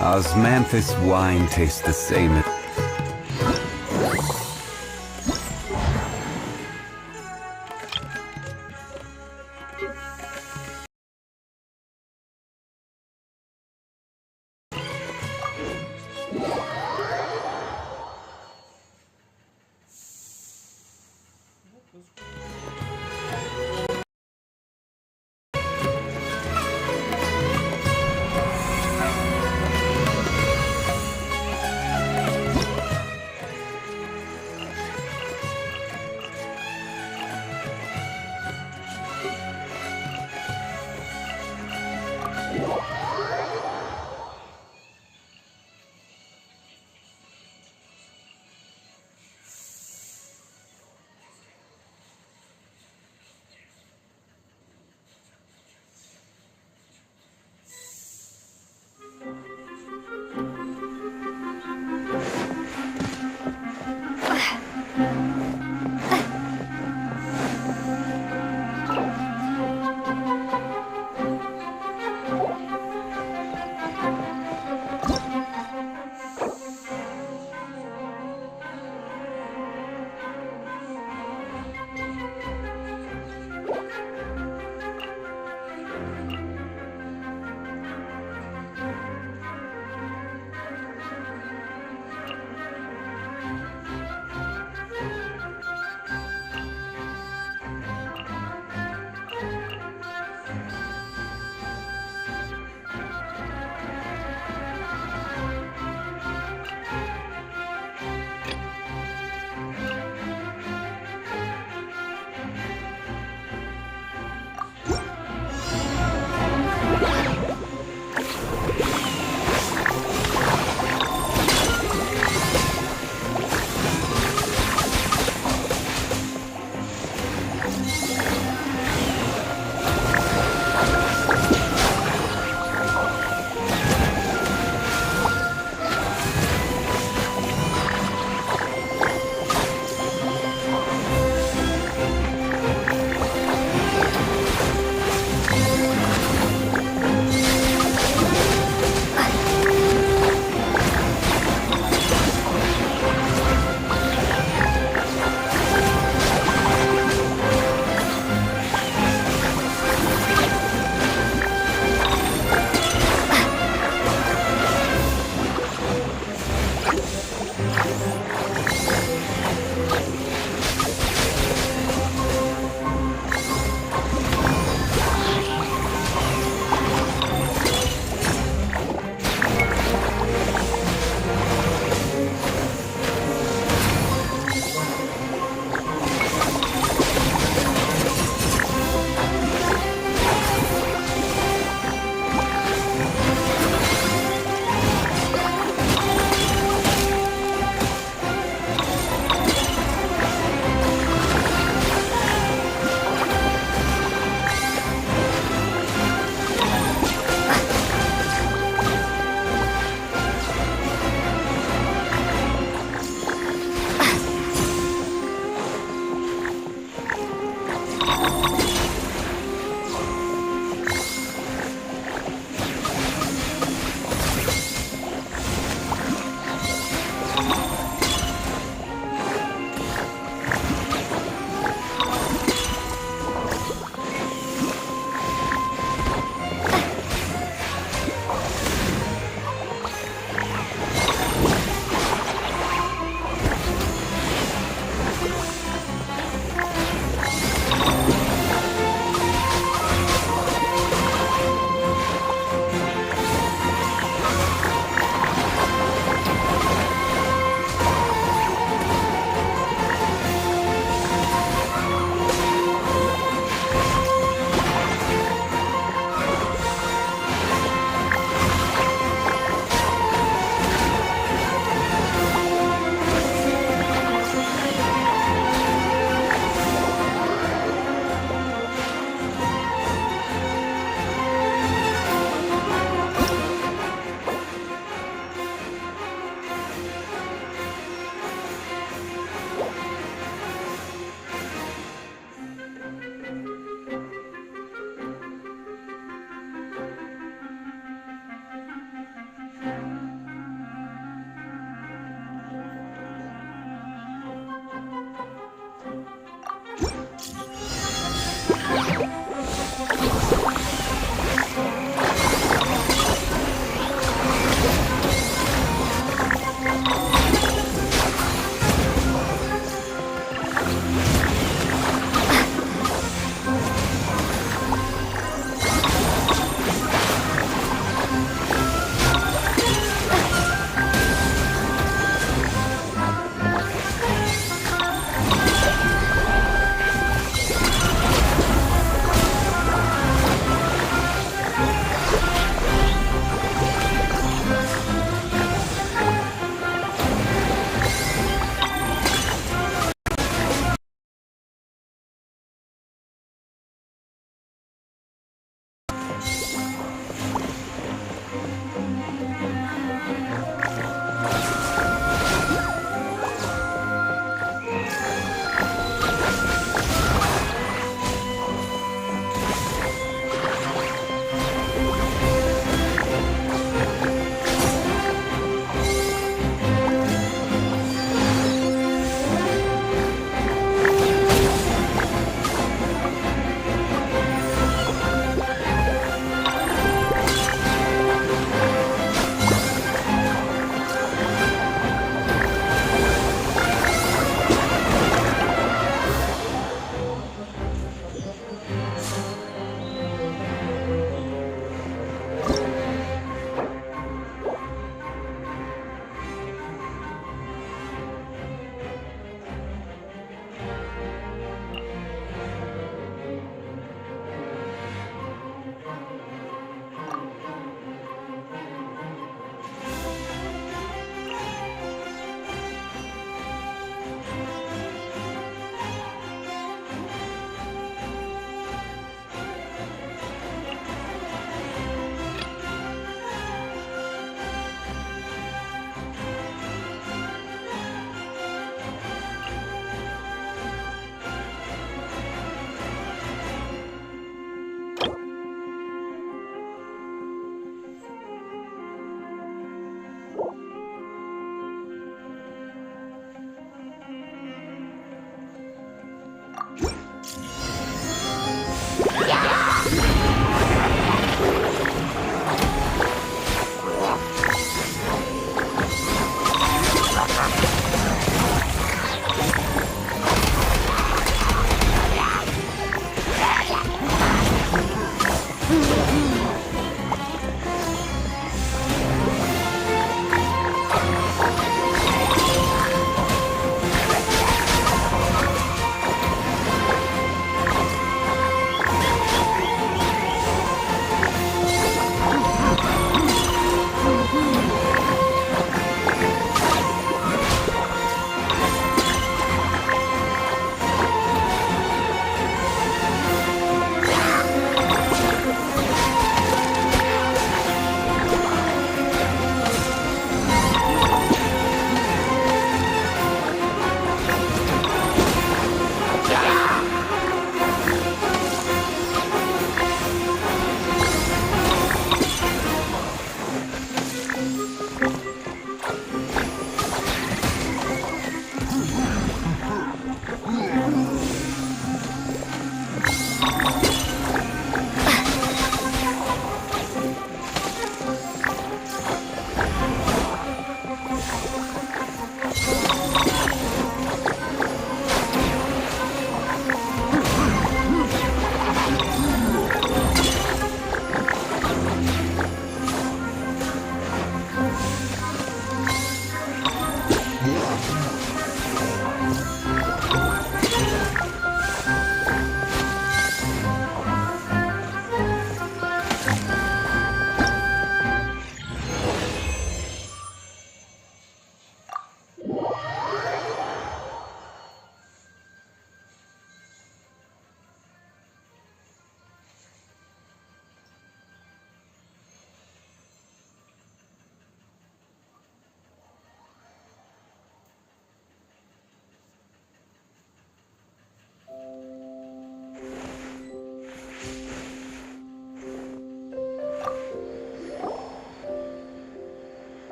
Osmanthus wine tastes the same.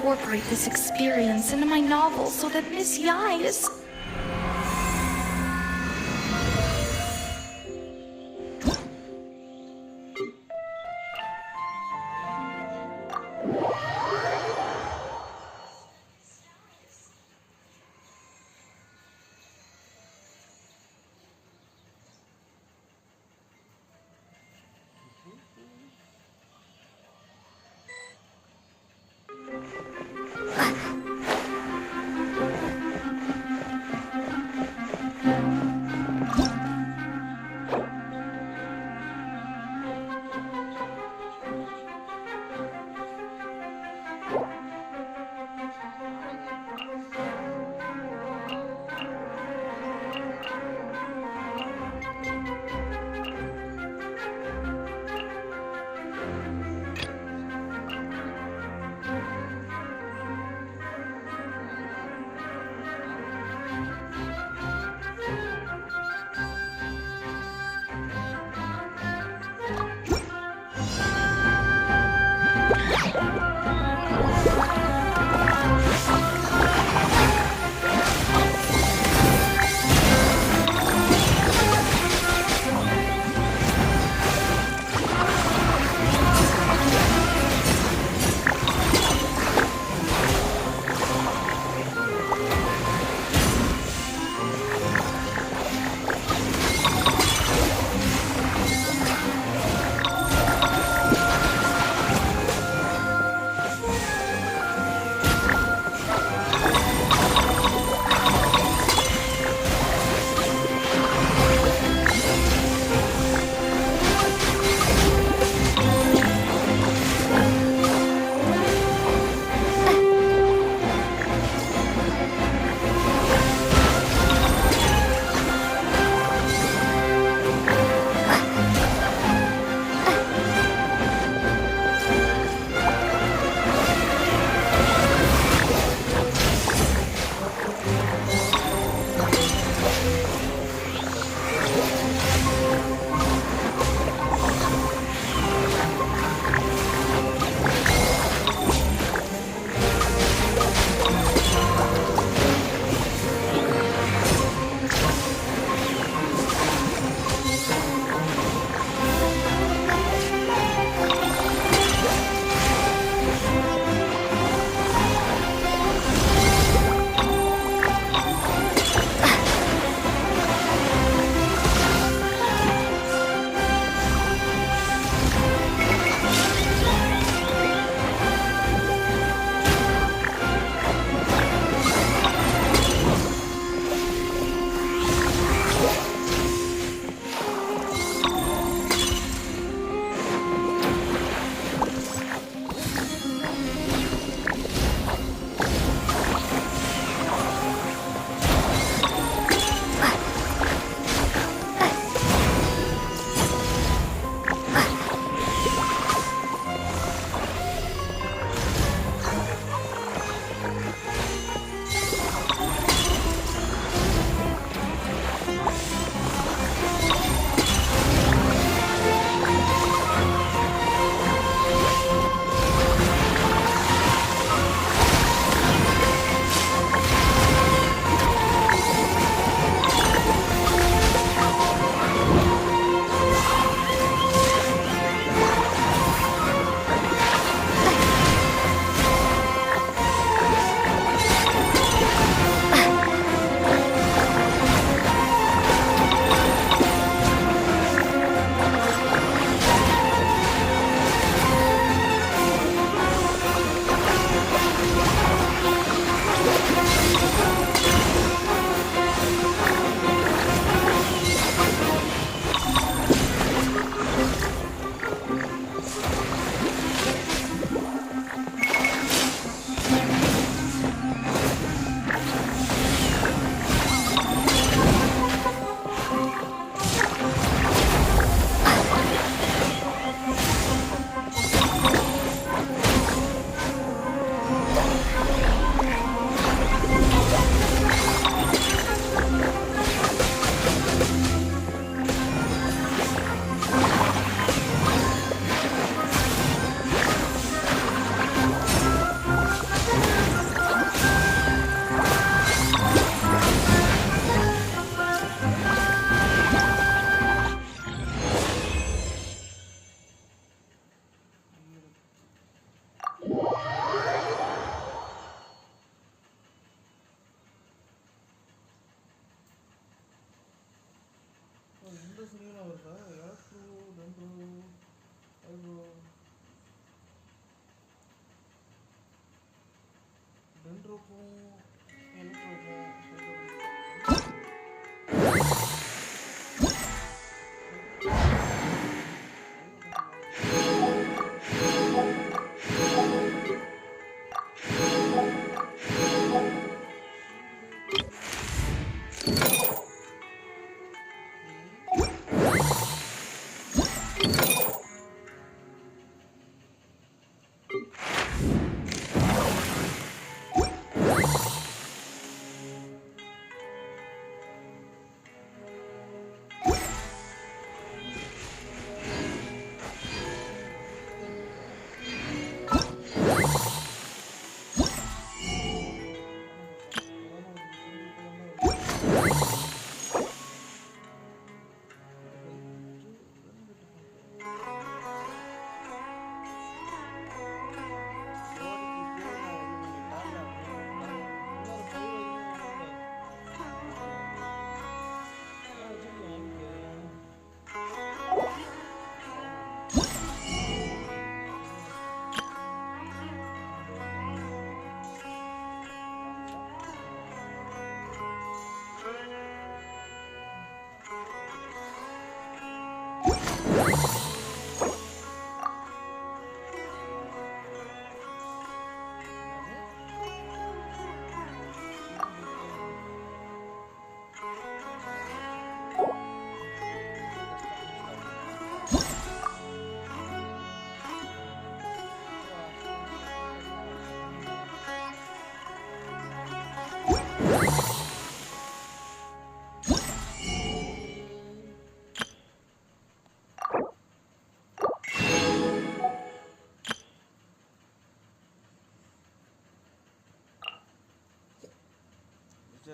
incorporate this experience into my novel so that Miss Yai is...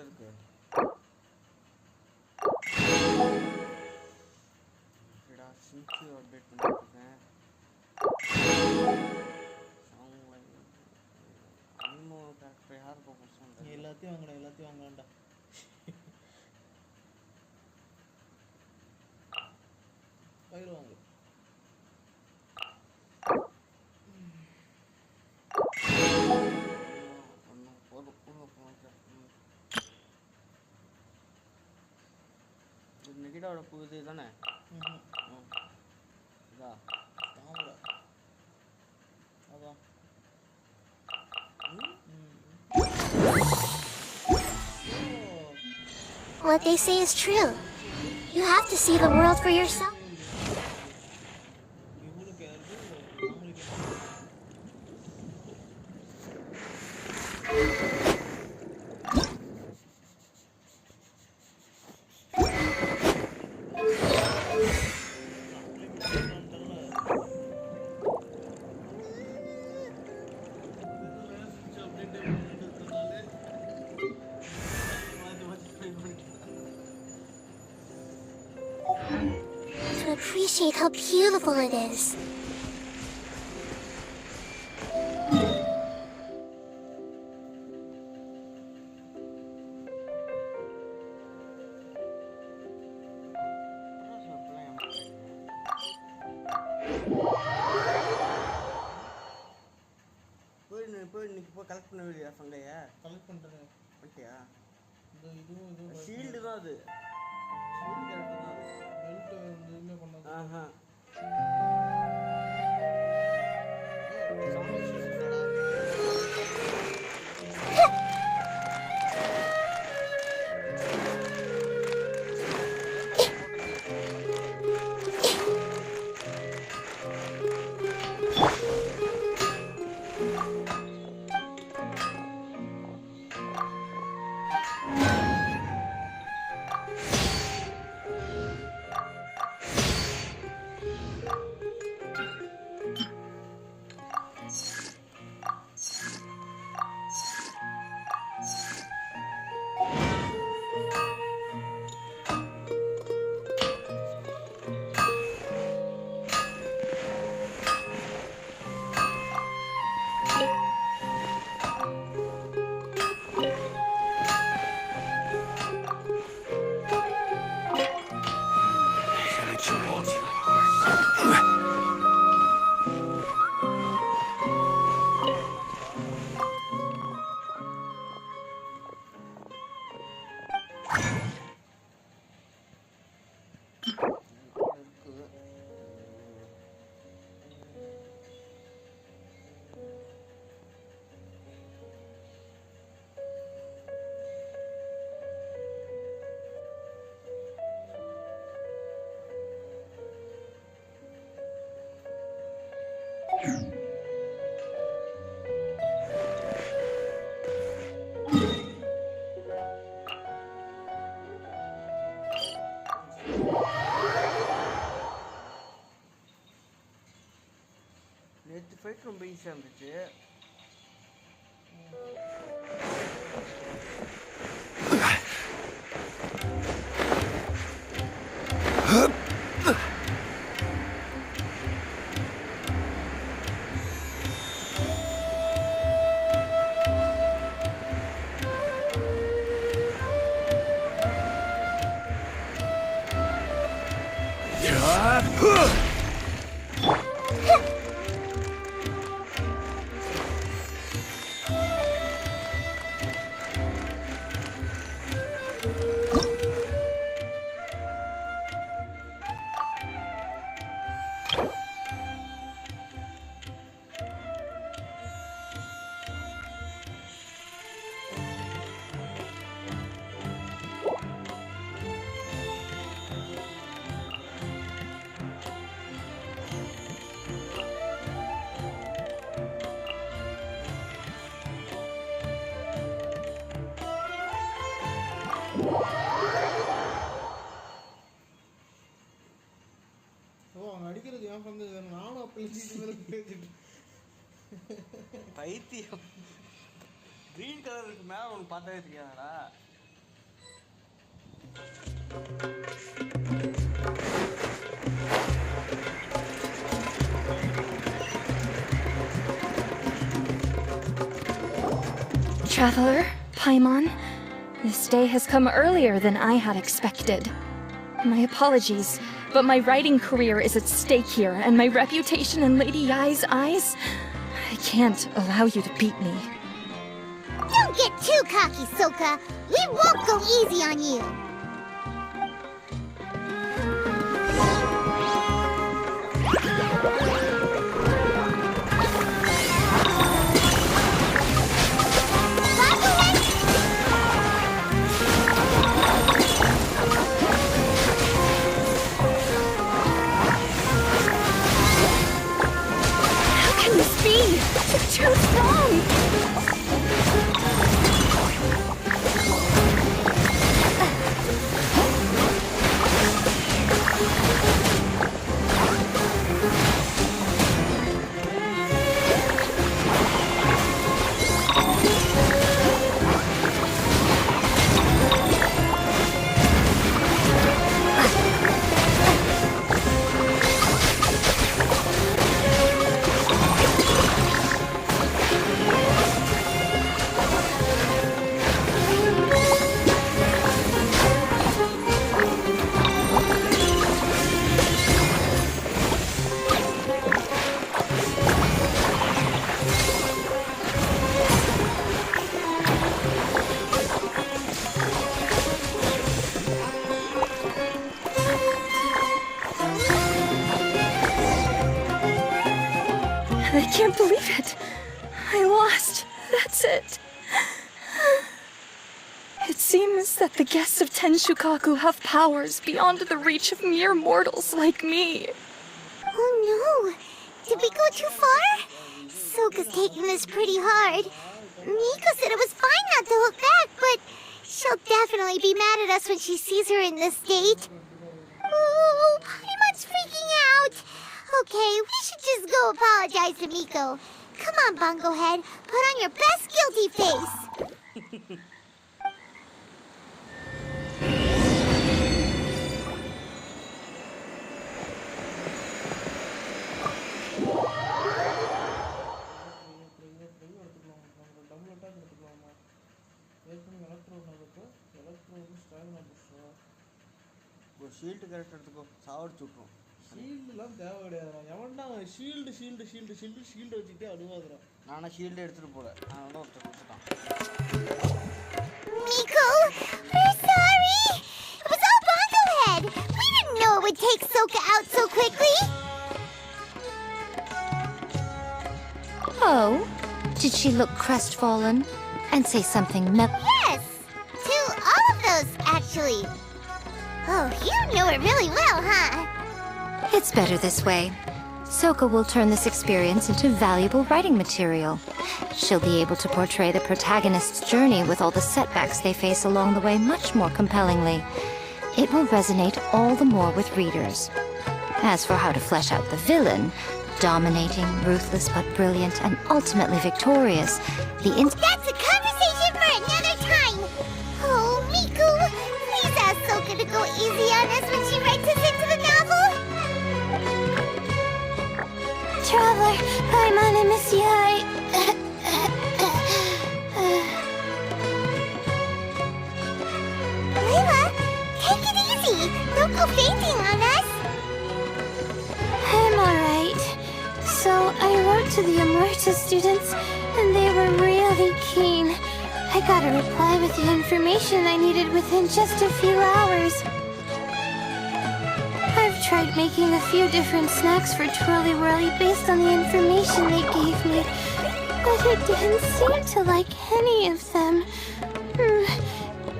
இருக்கு. சின்சி update பண்ணிருக்கேன். யார் எல்லாத்தையும் வாங்கடா. பயிர் வாங்க. நெகிடாவோட புது தானே? இதா தாமரை அதான். What they say is true. You have to see the world for yourself. To appreciate how beautiful it is. போய் கலெக்ட் பண்ண வேண்டிய ஃபங்கையா கலெக்ட் பண்ணுறேன் பண்ணிட்டியா? இது ஷீல்டு தான் அது. ஷீல்டு கேரக்டர் தான் அது. பெல்ட் எதுவுமே பண்ணாது. ஆஹா ஃபைட் ரொம்ப ஈஸியாக இருந்துச்சு. அடிக்கிறது ஏன் வந்து நானும் அப்படி பைத்தியம். கிரீன் கலருக்கு மேலே ஒன்று பார்த்தாவே தெரியாதடா. Traveler, Paimon, this day has come earlier than I had expected. My apologies, but my writing career is at stake here, and my reputation in Lady Yai's eyes... I can't allow you to beat me. Don't get too cocky, Sokka. We won't go easy on you. Too strong! I can't believe it. I lost. That's it. It seems that the guests of Tenshukaku have powers beyond the reach of mere mortals like me. Oh no! Did we go too far? Sokka's taking this pretty hard. Miko said it was fine not to look back, but she'll definitely be mad at us when she sees her in this state. Oh, Paimon's freaking out. Okay, we should just go apologize to Miko. Come on, Bongo Head. Put on your best guilty face. Shield character எடுத்துக்கோ, சாவடிச்சு விட்ரும். ஷீல்டுலாம் தேவை கிடையாது. எவன்டா shield வச்சுக்கிட்டே அழுவாதுறான். நானா shield எடுத்துட்டு போல, நான் வந்து ஒருத்தர் கொடுத்துட்டான். Miko, we're sorry. It was all Bongo Head. We didn't know it would take Sokka out so quickly. Oh, did she look crestfallen and say something Yes, to all of those, actually. Oh, you know it really well, huh? It's better this way. Sokka will turn this experience into valuable writing material. She'll be able to portray the protagonist's journey with all the setbacks they face along the way much more compellingly. It will resonate all the more with readers. As for how to flesh out the villain, Dominating, ruthless but brilliant, and ultimately victorious, That's a conversation for another time! Oh, Miku, please ask Soka to go easy on us when she writes us into the novel! Traveler, Paimon, I miss you. Layla, take it easy! Don't go fainting on us! I'm alright. So, I wrote to the Emerita students, and they were really keen. I got a reply with the information I needed within just a few hours. I've tried making a few different snacks for Twirly Whirly based on the information they gave me, but it didn't seem to like any of them.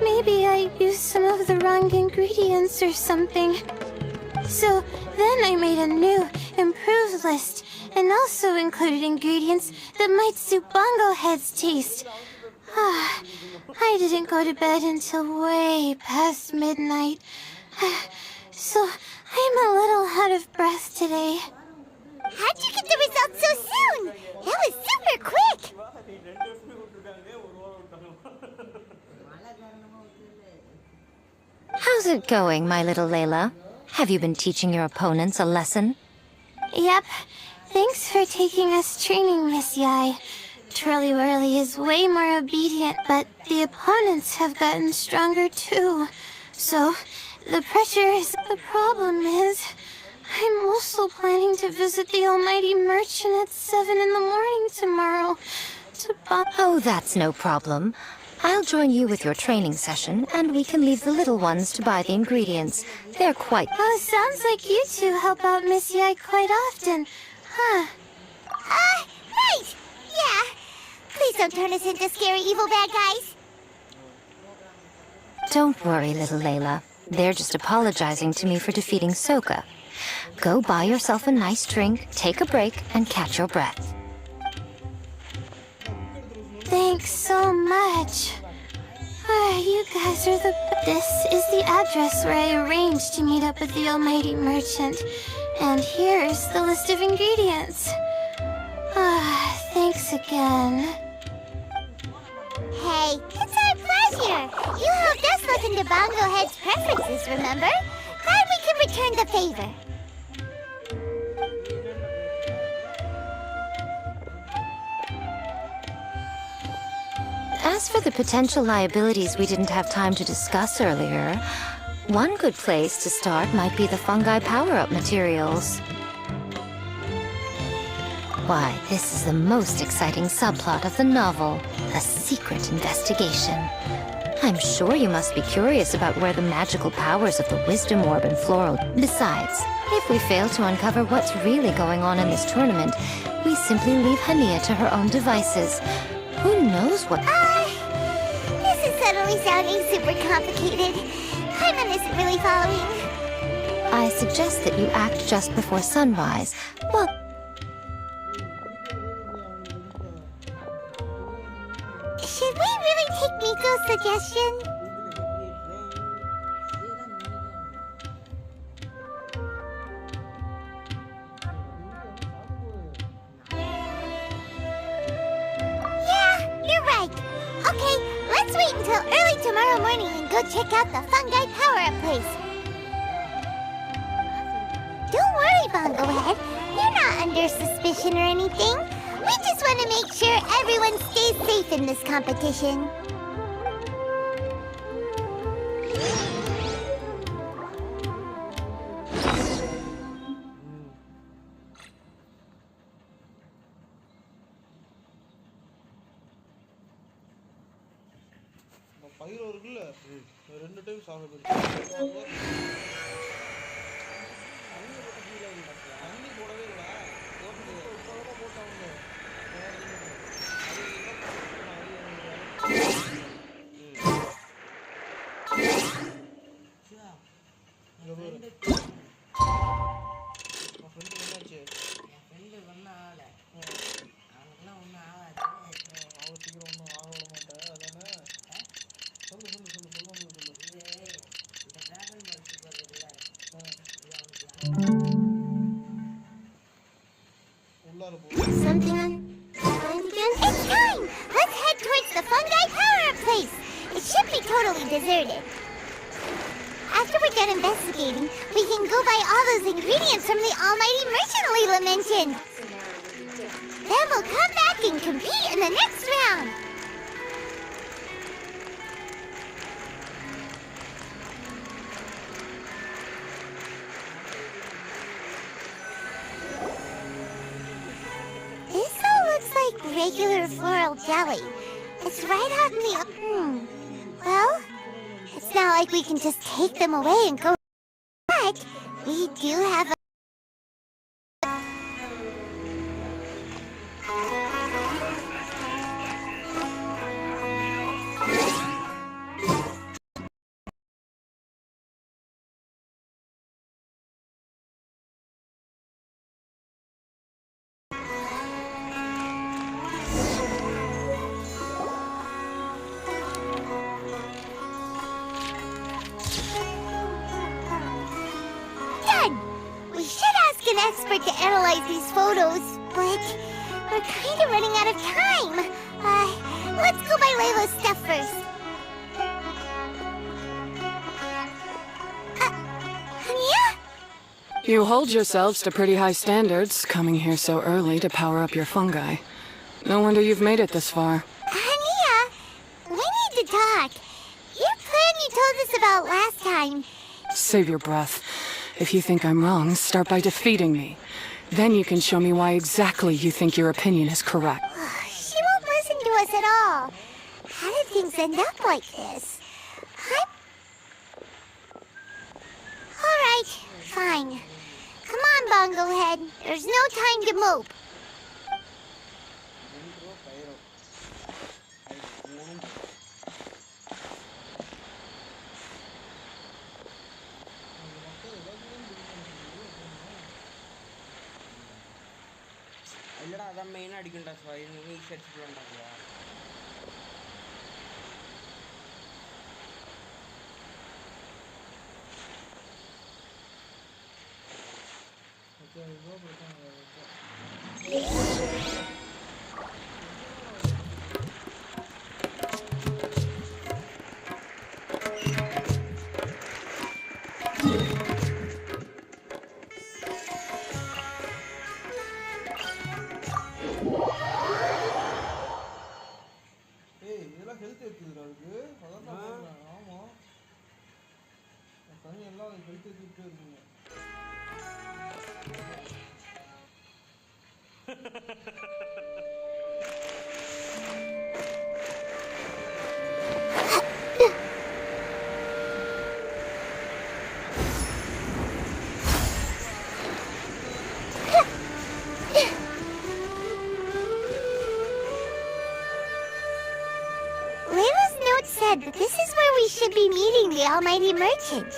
Maybe I used some of the wrong ingredients or something. So then I made a new, improved list, and also included ingredients that might suit Bongo Head's taste. I didn't go to bed until way past midnight, so I'm a little out of breath today. How'd you get the results so soon? That was super quick! How's it going, my little Layla? Have you been teaching your opponents a lesson? Yep. Thanks for taking us training, Miss Yai. Twirly Whirly is way more obedient, but the opponents have gotten stronger too. So, the pressure is the problem is... I'm also planning to visit the Almighty Merchant at 7 in the morning tomorrow. Oh, that's no problem. I'll join you with your training session, and we can leave the little ones to buy the ingredients. They're quite... Oh, sounds like you two help out Miss Yai quite often. Huh. Right! Yeah. Please don't turn us into scary evil bad guys. Don't worry, little Layla. They're just apologizing to me for defeating Soka. Go buy yourself a nice drink, take a break, and catch your breath. Thanks so much. You guys are the... This is the address where I arranged to meet up with the Almighty Merchant. And here's the list of ingredients. Thanks again. Hey, it's our pleasure. You helped us look into Bongo Head's preferences, remember? Glad we can return the favor. As for the potential liabilities we didn't have time to discuss earlier, one good place to start might be the fungi power-up materials. Why, this is the most exciting subplot of the novel, a secret investigation. I'm sure you must be curious about where the magical powers of the Wisdom Orb and Floral... Besides, if we fail to uncover what's really going on in this tournament, we simply leave Hania to her own devices. Who knows what... This is suddenly sounding super complicated. Paimon isn't really following. I suggest that you act just before sunrise. Well... Should we really take Miko's suggestion? Yeah, you're right. Okay, let's wait until early tomorrow morning and go check out the fungi power-up place. Don't worry, Bongo Head. You're not under suspicion or anything. We just want to make sure everyone stays safe in this competition. பயிர் இருக்குல்ல 2 time சாகுது தண்ணி போடவே இல்லை போட்டாங்க investigating, we can go buy all those ingredients from the almighty merchant Layla mentioned. Then we'll come back and compete in the next round. This all looks like regular floral jelly. It's right out in the... Well, it's not like we can just take them away and go... But we do have a... We should ask an expert to analyze these photos, but we're kind of running out of time. Let's go buy Layla's stuff first. Hania? You hold yourselves to pretty high standards, coming here so early to power up your fungi. No wonder you've made it this far. Hania, we need to talk. Your plan you told us about last time. Save your breath. If you think I'm wrong, start by defeating me. Then you can show me why exactly you think your opinion is correct. She won't listen to us at all. How did things end up like this? Alright, fine. Come on, Bongo Head. There's no time to mope. இல்லடா அதான் மெயினாக அடிக்கண்டா sir நீ shirts பண்ணாங்களா இதெல்லாம் health ஏற்றுதுடா அதுக்கு அதான் தான் சொல்கிறேன். ஆமாம் தனி எல்லாம் ஹெல்த் ஏற்றிக்கிட்டே இருக்குங்க. Layla's note said that this is where we should be meeting the almighty merchant.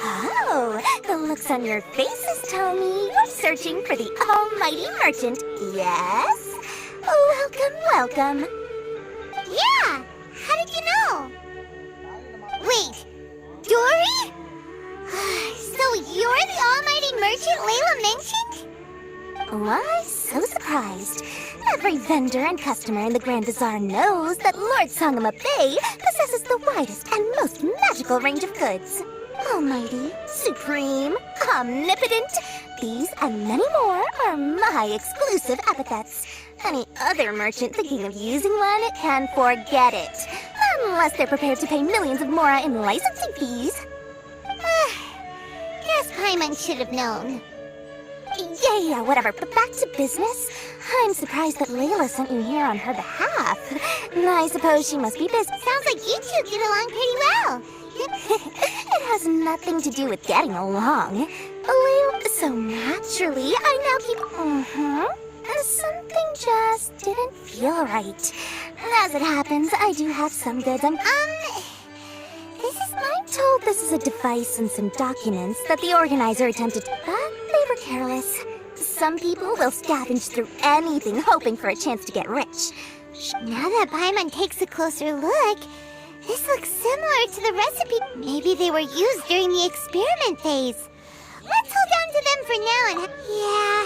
Oh, the looks on your faces tell me you're searching for the almighty merchant, yes? Welcome, welcome. Yeah! How did you know? Wait, Dory? So you're the almighty merchant Layla mentioned? Why so surprised? Every vendor and customer in the Grand Bazaar knows that Lord Sangama Bay possesses the widest and most magical range of goods. Almighty, supreme, omnipotent, these and many more are my exclusive epithets. Any other merchant thinking of using one can forget it. Unless they're prepared to pay millions of mora in licensing fees. Guess Paimon should have known. Yeah, whatever, but back to business. I'm surprised that Layla sent you here on her behalf. I suppose she must be busy. Sounds like you two get along pretty well. It has nothing to do with getting along. So naturally, I now keep... Something just didn't feel right. As it happens, I do have some goods I'm told this is a device and some documents that the organizer attempted to... But they were careless. Some people will scavenge through anything hoping for a chance to get rich. Now that Paimon takes a closer look, this looks similar to the recipe. Maybe they were used during the experiment phase. Let's hold on to them for now and... Yeah,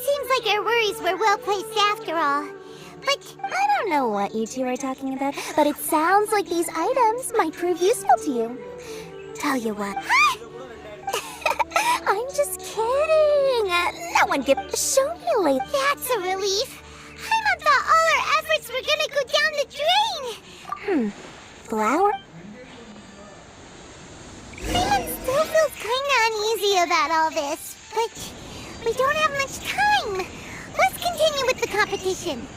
seems like our worries were well placed after all. But I don't don't know what you two are talking about, but it sounds like these items might prove useful to you. Tell you what. I'm just kidding. No one give show me later. That's a relief. Paimon thought all our efforts were gonna go down the drain. Flower? Paimon still feels kinda uneasy about all this, but we don't have much time. Let's continue with the competition.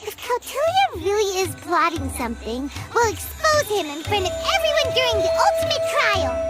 If Kautilya really is plotting something, we'll expose him in front of everyone during the ultimate trial.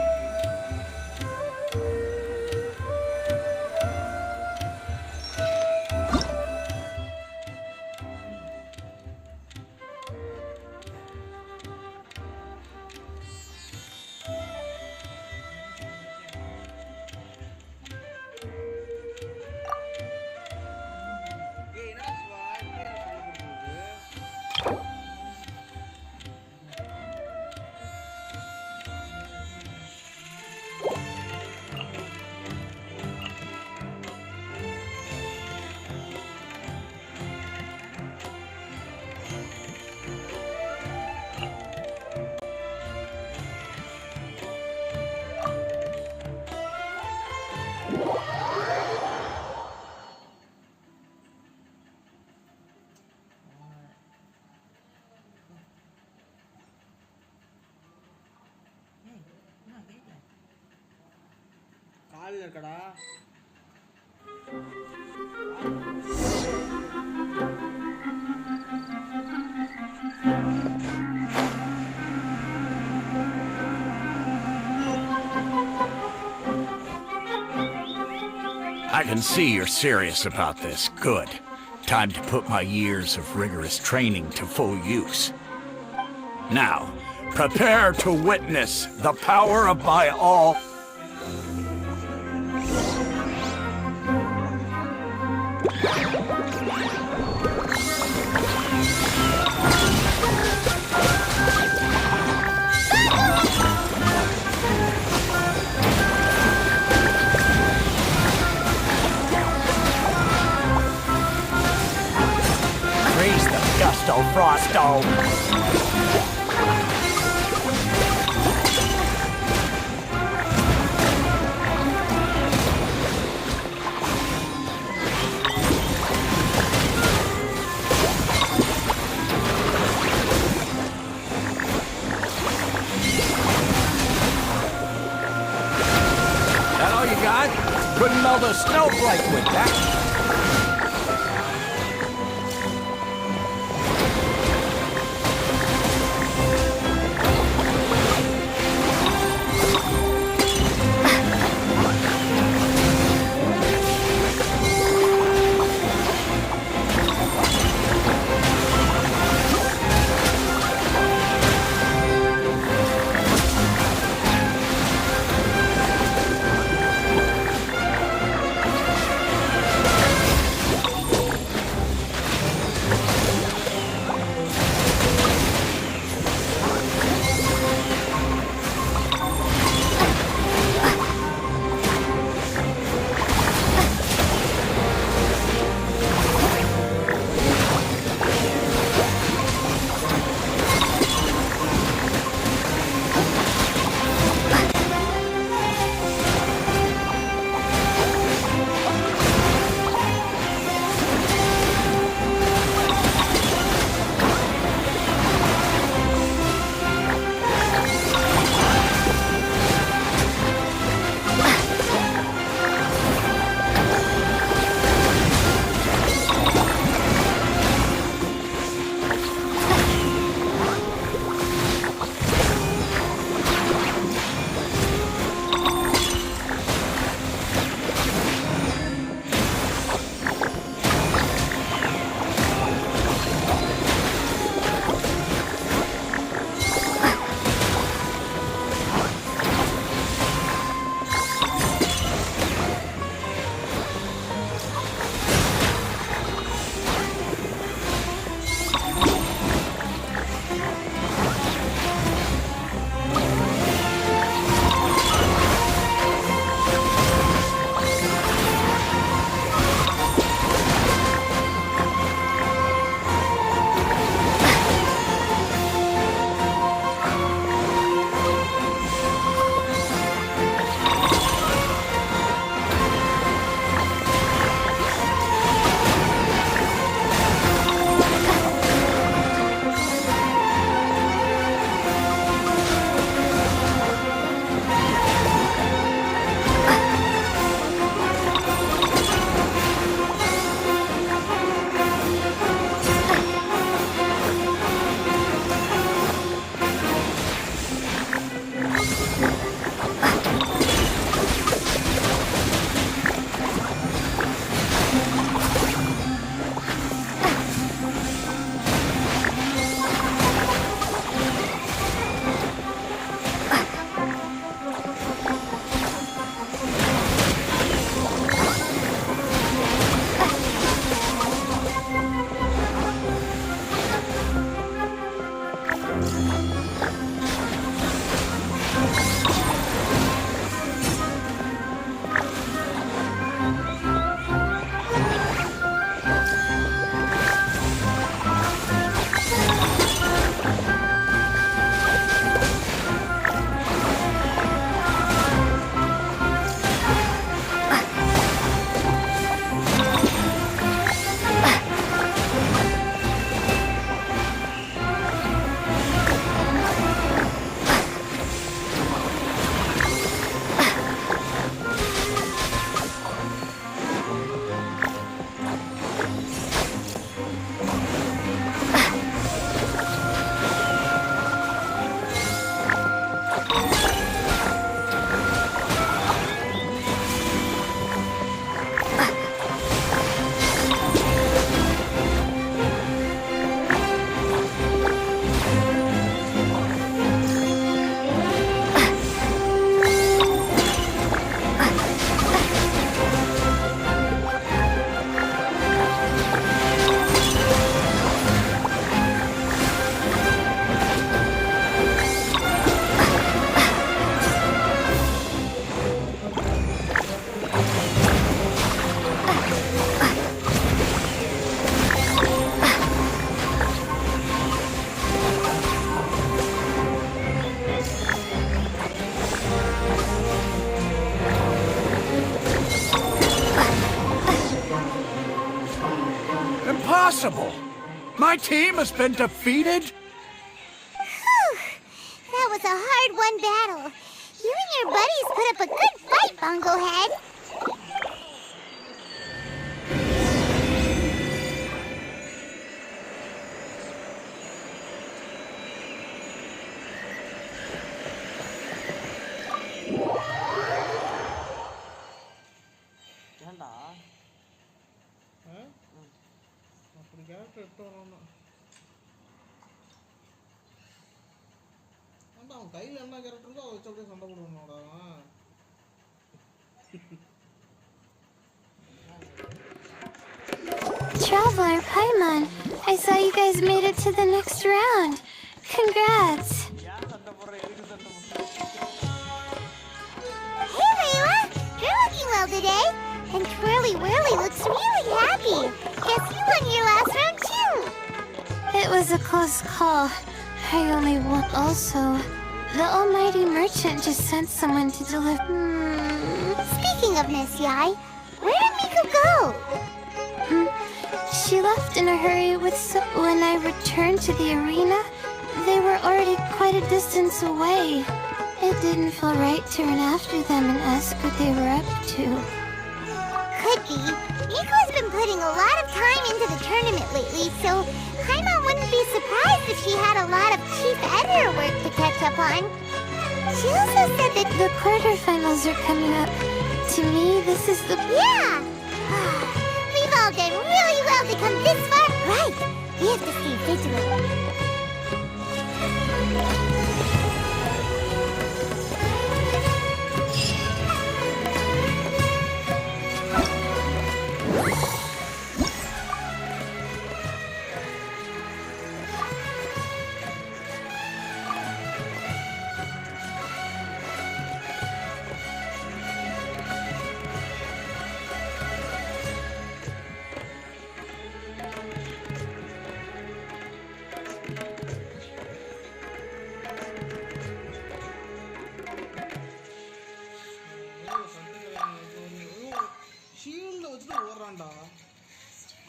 காலில் இருக்கடா. I can see you're serious about this. Good. Time to put my years of rigorous training to full use. Now, prepare to witness the power of my all. Raise the gusto, Frosto! That all you got? Couldn't melt a snowflake with that. Impossible! My team has been defeated? Whew. That was a hard-won battle. You and your buddies put up a good fight, Bongohead. ஏன்டா அப்படி character எடுத்து வரோம்னா ஆண்டா அவன் கையில் என்ன character இருக்கோ அதை வச்சு அப்படியே சண்டை போடுவானோட அவன். Traveler, Paimon, I saw you guys made it to the next round. Congrats. ஏன் சண்டை போடுற எதுக்கு சண்டை போடுற Hey, Layla! You're looking well today. And Twirly Whirly looks really happy. Guess you won your last round, too. It was a close call. I only won also. The almighty merchant just sent someone to deliver. Speaking of Miss Yai, where did Miko go? She left in a hurry when I returned to the arena. They were already quite a distance away. It didn't feel right to run after them and ask what they were up to. Could be. Miko has been putting a lot of time into the tournament lately, so Paimon wouldn't be surprised if she had a lot of chief editor work to catch up on. She also said that The quarterfinals are coming up. To me, this is the... Yeah! We've all done really well to come this far. Right. We have to stay vigilant. ஷீல்டை வச்சுட்டு ஓடுறான்டா.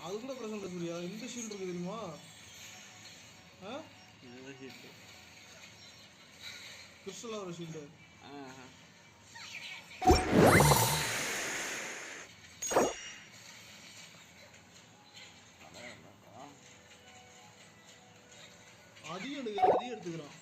அது கூட பிரச்சனை சூர்யா. இந்த shield இருக்கு தெரியுமா? கிறிஸ்டலா ஒரு shield. அதையும் எடுத்துக்கிறான்.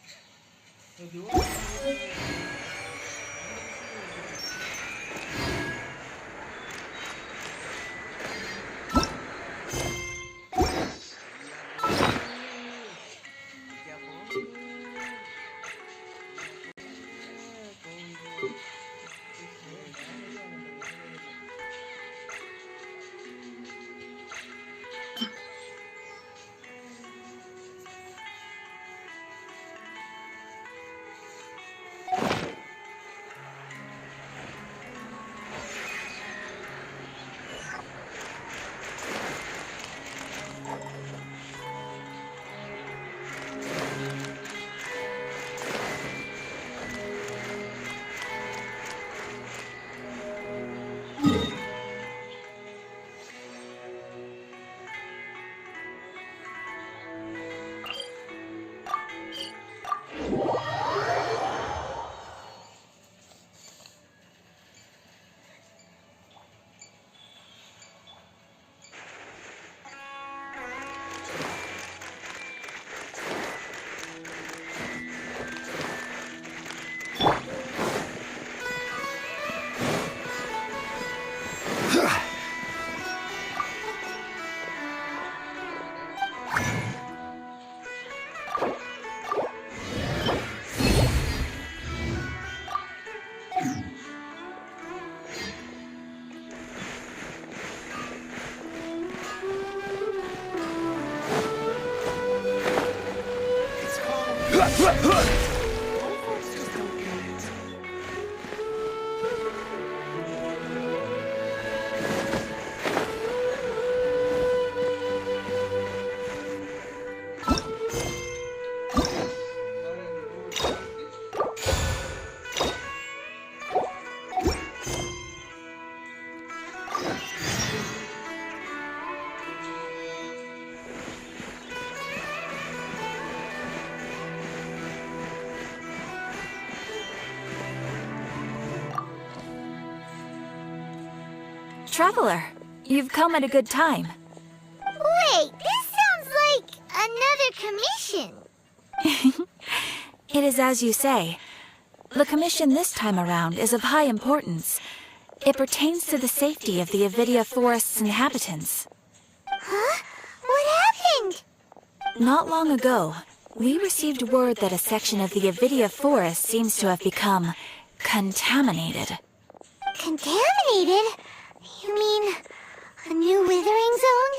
Traveler, you've come at a good time. Wait, this sounds like another commission. It is as you say. The commission this time around is of high importance. It pertains to the safety of the Avidia Forest's inhabitants. Huh? What happened? Not long ago, we received word that a section of the Avidia Forest seems to have become contaminated. Contaminated? You mean a new withering zone?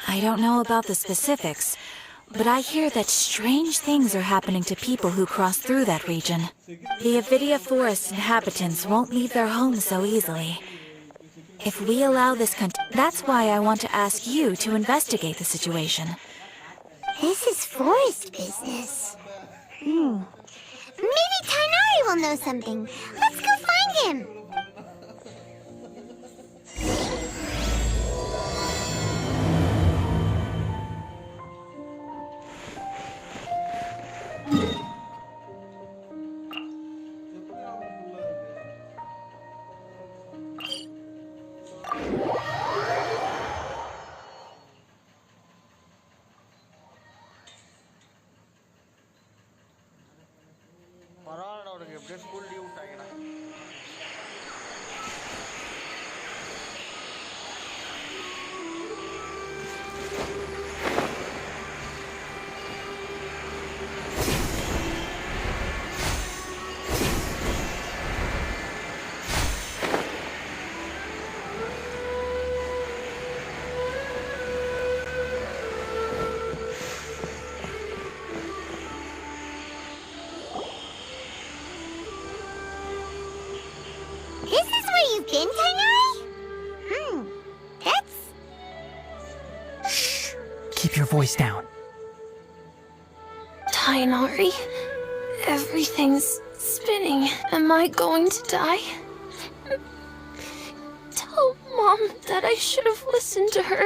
I don't know about the specifics, but I hear that strange things are happening to people who cross through that region. The Avidia Forest inhabitants won't leave their homes so easily. If we allow this that's why I want to ask you to investigate the situation. This is forest business. Maybe Tainari will know something. Let's go find him. பரவாயில்லடா, அவனுக்கு எப்படியே school leave விட்டாங்கடா. This is where you've been, Tainari? That's... Shh. Keep your voice down. Tainari, everything's spinning. Am I going to die? Tell Mom that I should have listened to her.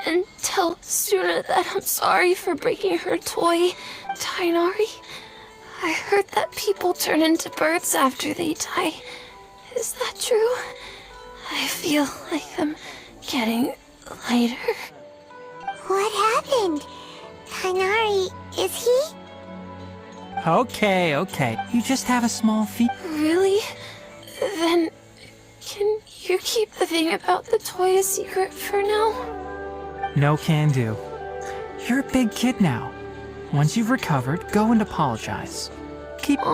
And tell Suna that I'm sorry for breaking her toy. Tainari, I heard that people turn into birds after they die. Is that true? I feel like I'm getting lighter. What happened? Tainari, is he? Okay. You just have a small fever. Really? Then, can you keep the thing about the toy a secret for now? No can do. You're a big kid now. Once you've recovered, go and apologize.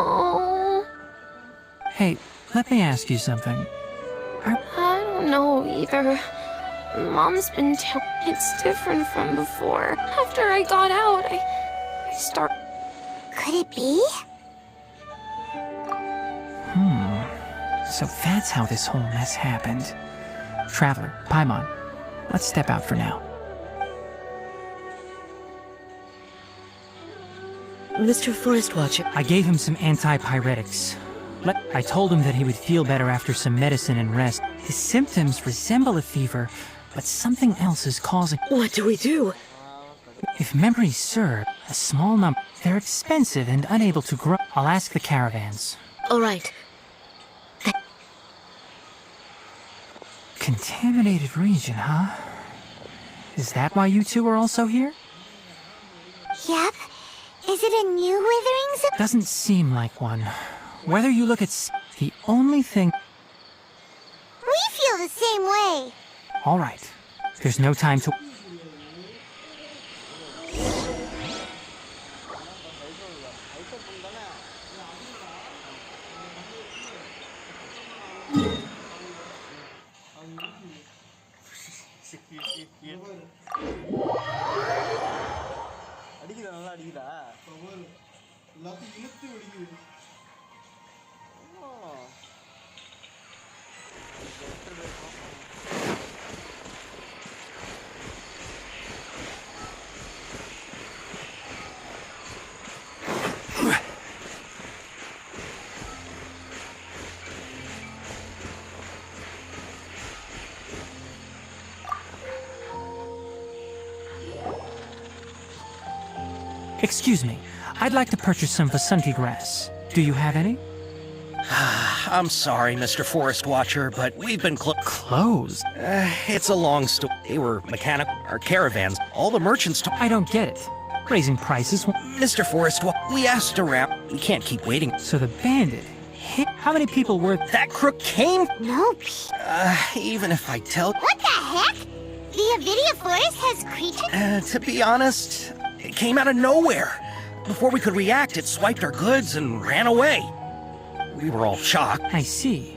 Oh. Hey, let me ask you something. I don't know either. Mom's been telling it's different from before. After I got out, I start. Could it be? So that's how this whole mess happened. Traveler, Paimon, let's step out for now. Mr. Forest Watcher. I gave him some antipyretics. I told him that he would feel better after some medicine and rest. His symptoms resemble a fever, but something else is causing... What do we do? If memory serves, a small number. They're expensive and unable to grow. I'll ask the caravans. All right. Contaminated region, huh? Is that why you two are also here? Yep. Is it a new withering zone? Doesn't seem like one. Whether you look at the only thing... We feel the same way. All right. There's no time to... அடிக்குதா, நல்லா அடிக்குதா? எல்லாத்தையும் இழுத்து அடிக்குது. Excuse me. I'd like to purchase some Vasanti grass. Do you have any? I'm sorry, Mr. Forest Watcher, but we've been closed? It's a long story. They were mechanic, our caravans, all the merchants I don't get it. Raising prices. Mr. Forest, we asked around. We can't keep waiting. So the bandit hit. How many people were that crook came? Nope. Even if I tell. What the heck? The Avidia Forest has creatures? To be honest, it came out of nowhere. Before we could react, it swiped our goods and ran away. We were all shocked. I see.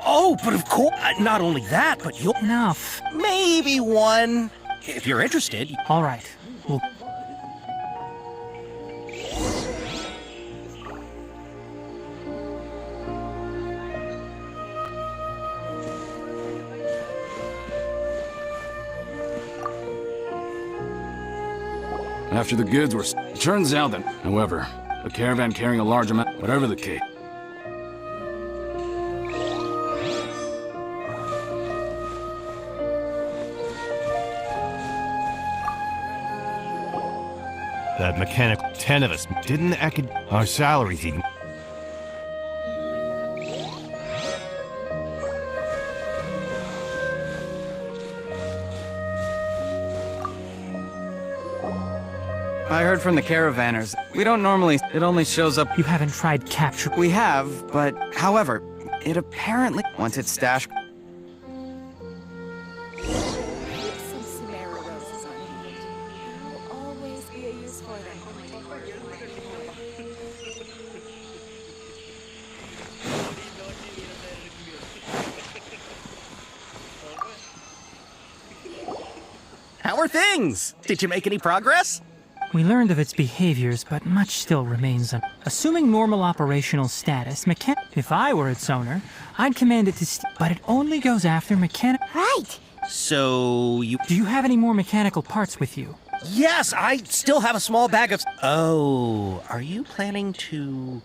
Oh, but of course, not only that, but you'll... Enough. Maybe one, if you're interested. All right. Well... After the goods were... Turns out that, however, a caravan carrying a large amount, whatever the case. That mechanic, 10 of us, didn't our salaries even. I heard from the caravanners. We don't normally... It only shows up... You haven't tried capture... We have, but... However, it apparently... Once it's stashed... How are things? Did you make any progress? We learned of its behaviors, but much still remains Assuming normal operational status, if I were its owner, I'd command it to but it only goes after mechanic... Right. So you... Do you have any more mechanical parts with you? Yes, I still have a small bag of... Oh, are you planning to...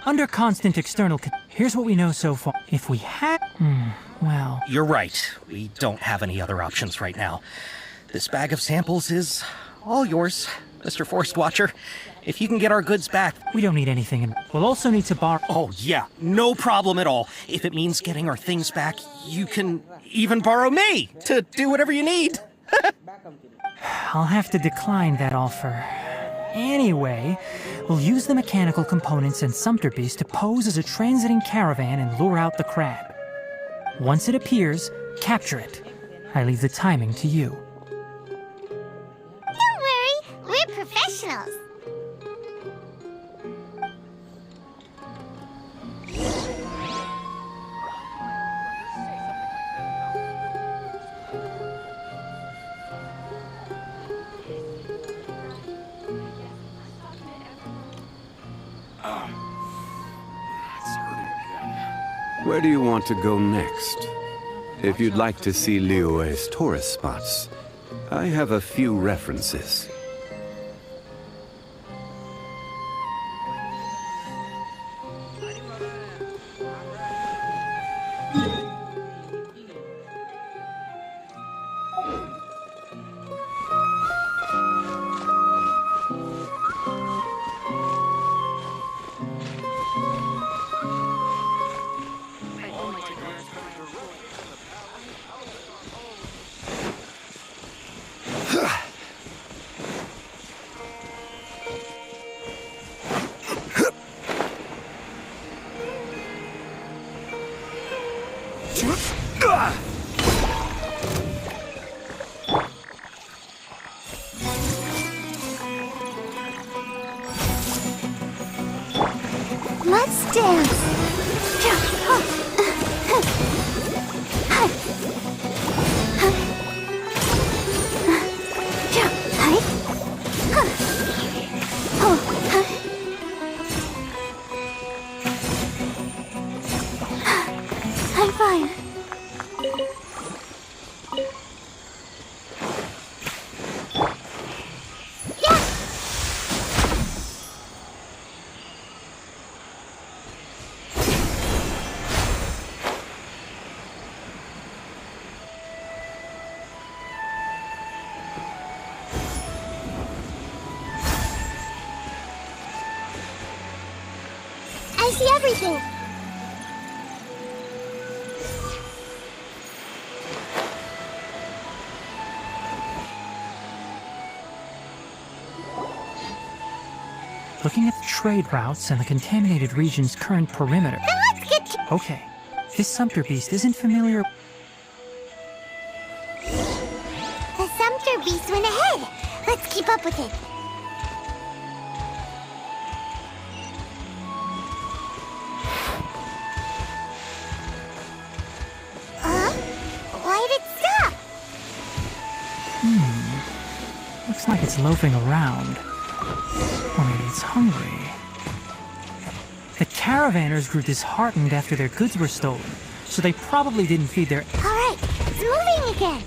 Under constant external... Here's what we know so far. If we had... well... You're right. We don't have any other options right now. This bag of samples is... all yours, Mr. Forest Watcher. If you can get our goods back... We don't need anything. We'll also need to borrow... Oh, yeah. No problem at all. If it means getting our things back, you can even borrow me to do whatever you need. I'll have to decline that offer. Anyway, we'll use the mechanical components and Sumpter Beast to pose as a transiting caravan and lure out the crab. Once it appears, capture it. I leave the timing to you. Don't worry, we're professionals. Where do you want to go next? If you'd like to see Liyue's tourist spots, I have a few references. Let's dance. High five. I see everything. Looking at the trade routes and the contaminated region's current perimeter. Then let's get to... Okay, this Sumpter Beast isn't familiar... The Sumpter Beast went ahead. Let's keep up with it. Why'd it stop? Looks like it's loafing around. Or maybe it's hungry. The caravanners grew disheartened after their goods were stolen, so they probably didn't feed their... Alright, it's moving again.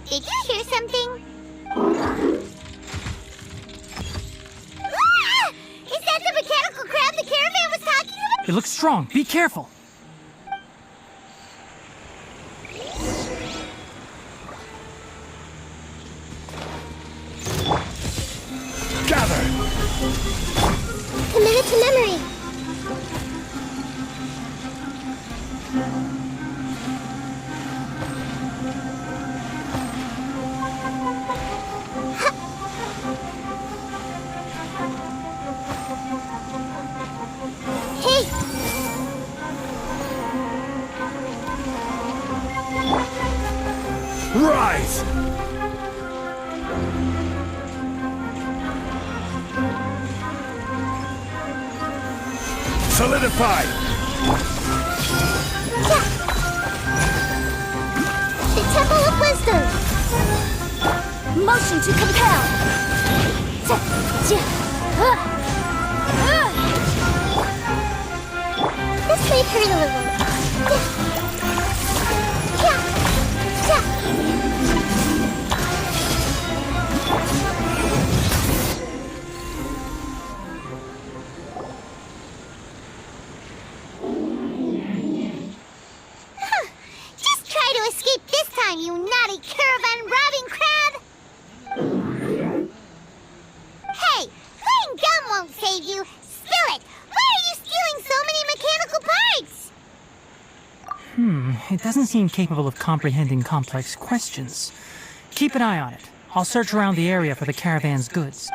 Did you hear something? Ah! Is that the mechanical crab the caravan was talking about? It looks strong. Be careful. Gather! Commit it to memory. Rise! Solidify! The Temple of Wisdom! Motion to compel! This may hurt a little. Just try to escape this time, you naughty caravan-robbing crab! Hey, playing gum won't save you! Spill it! Why are you stealing so many mechanical parts? It doesn't seem capable of comprehending complex questions. Keep an eye on it. I'll search around the area for the caravan's goods.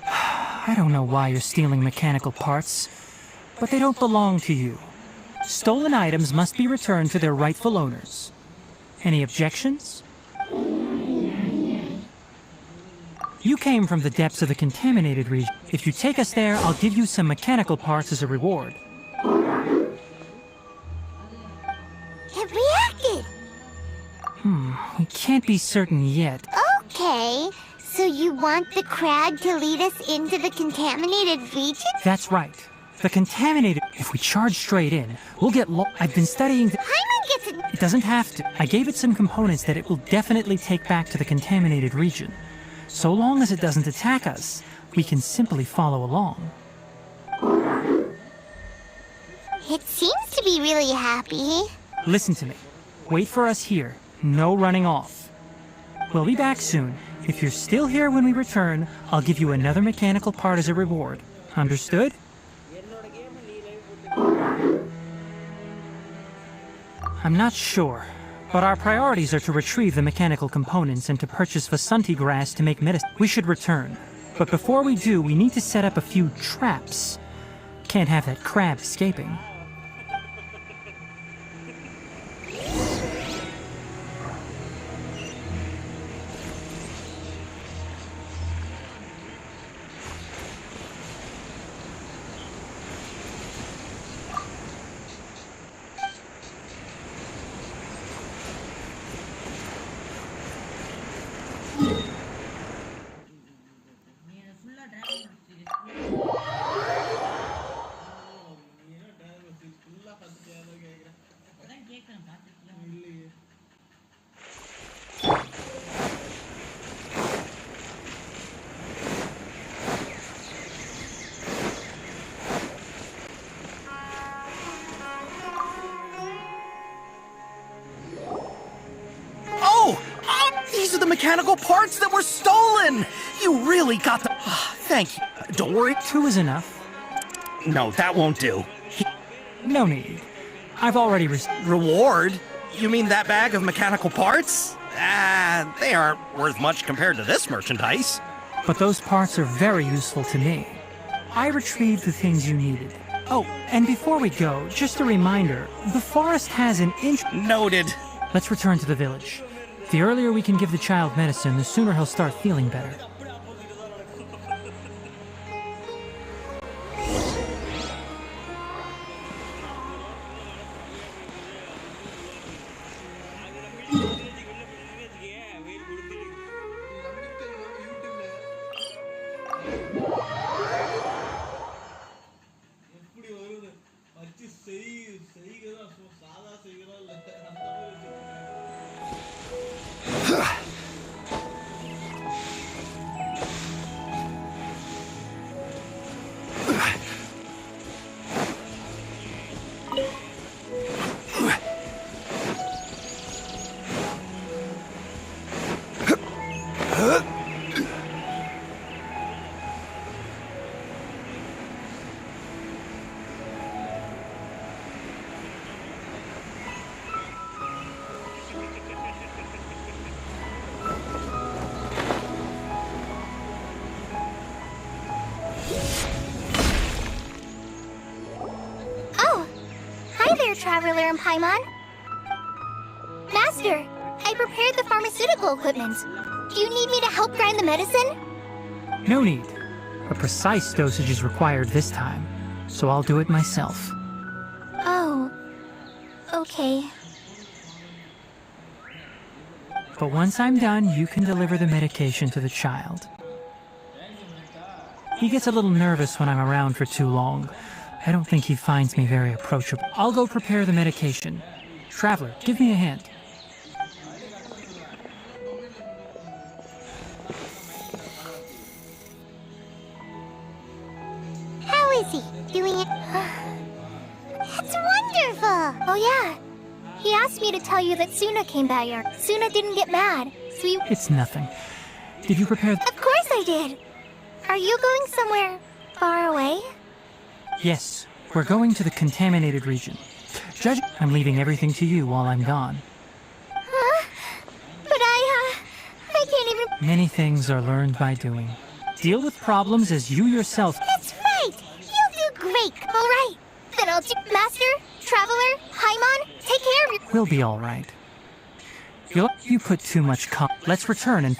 I don't know why you're stealing mechanical parts, but they don't belong to you. Stolen items must be returned to their rightful owners. Any objections? You came from the depths of the contaminated region. If you take us there, I'll give you some mechanical parts as a reward. It reacted! We can't be certain yet. Okay, so you want the crab to lead us into the contaminated region? That's right. The contaminated... If we charge straight in, we'll get I've been studying... Paimon gets it... It doesn't have to. I gave it some components that it will definitely take back to the contaminated region. So long as it doesn't attack us, we can simply follow along. It seems to be really happy. Listen to me. Wait for us here. No running off. We'll be back soon. If you're still here when we return, I'll give you another mechanical part as a reward. Understood? I'm not sure, but our priorities are to retrieve the mechanical components and to purchase Vasanti grass to make medicine. We should return. But before we do, we need to set up a few traps. Can't have that crab escaping. These are the mechanical parts that were stolen! You really got the... Thank you. Don't worry. 2 is enough. No, that won't do. No need. I've already Reward? You mean that bag of mechanical parts? They aren't worth much compared to this merchandise. But those parts are very useful to me. I retrieved the things you needed. Oh, and before we go, just a reminder, the forest has an inch... Noted. Let's return to the village. The earlier we can give the child medicine, the sooner he'll start feeling better. எப்படி வருது வச்சு செய்கிறதா சாதா செய்கிறா இல்லை அந்த மாதிரி Traveler and Paimon. Master, I prepared the pharmaceutical equipment. Do you need me to help grind the medicine? No need. A precise dosage is required this time, so I'll do it myself. Oh, okay. But once I'm done, you can deliver the medication to the child. He gets a little nervous when I'm around for too long. I don't think he finds me very approachable. I'll go prepare the medication. Traveler, give me a hand. How is he? Doing it? That's wonderful! Oh yeah. He asked me to tell you that Suna came by here. Suna didn't get mad, so you... It's nothing. Did you prepare... Of course I did! Are you going somewhere far away? Yes, we're going to the contaminated region. Judge, I'm leaving everything to you while I'm gone. Huh? But I can't even... Many things are learned by doing. Deal with problems as you yourself... That's right! You'll do great! Alright, then I'll do... Master, Traveler, Paimon, take care of your... We'll be alright. You put too much Let's return and...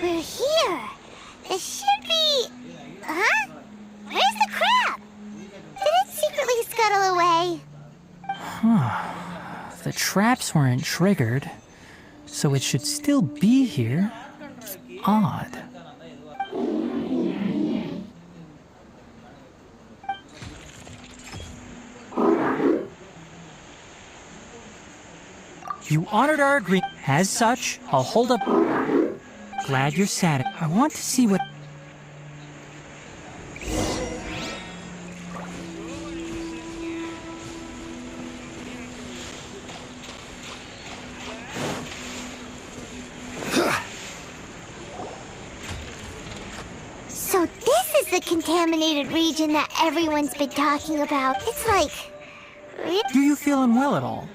We're here. It should be... Huh? Where's the crab? Did it secretly scuttle away? Huh. The traps weren't triggered, so it should still be here. Odd. You honored our agreement. As such, I'll hold up... Glad you're sad. I want to see what... So this is the contaminated region that everyone's been talking about. It's like... Do you feel unwell at all?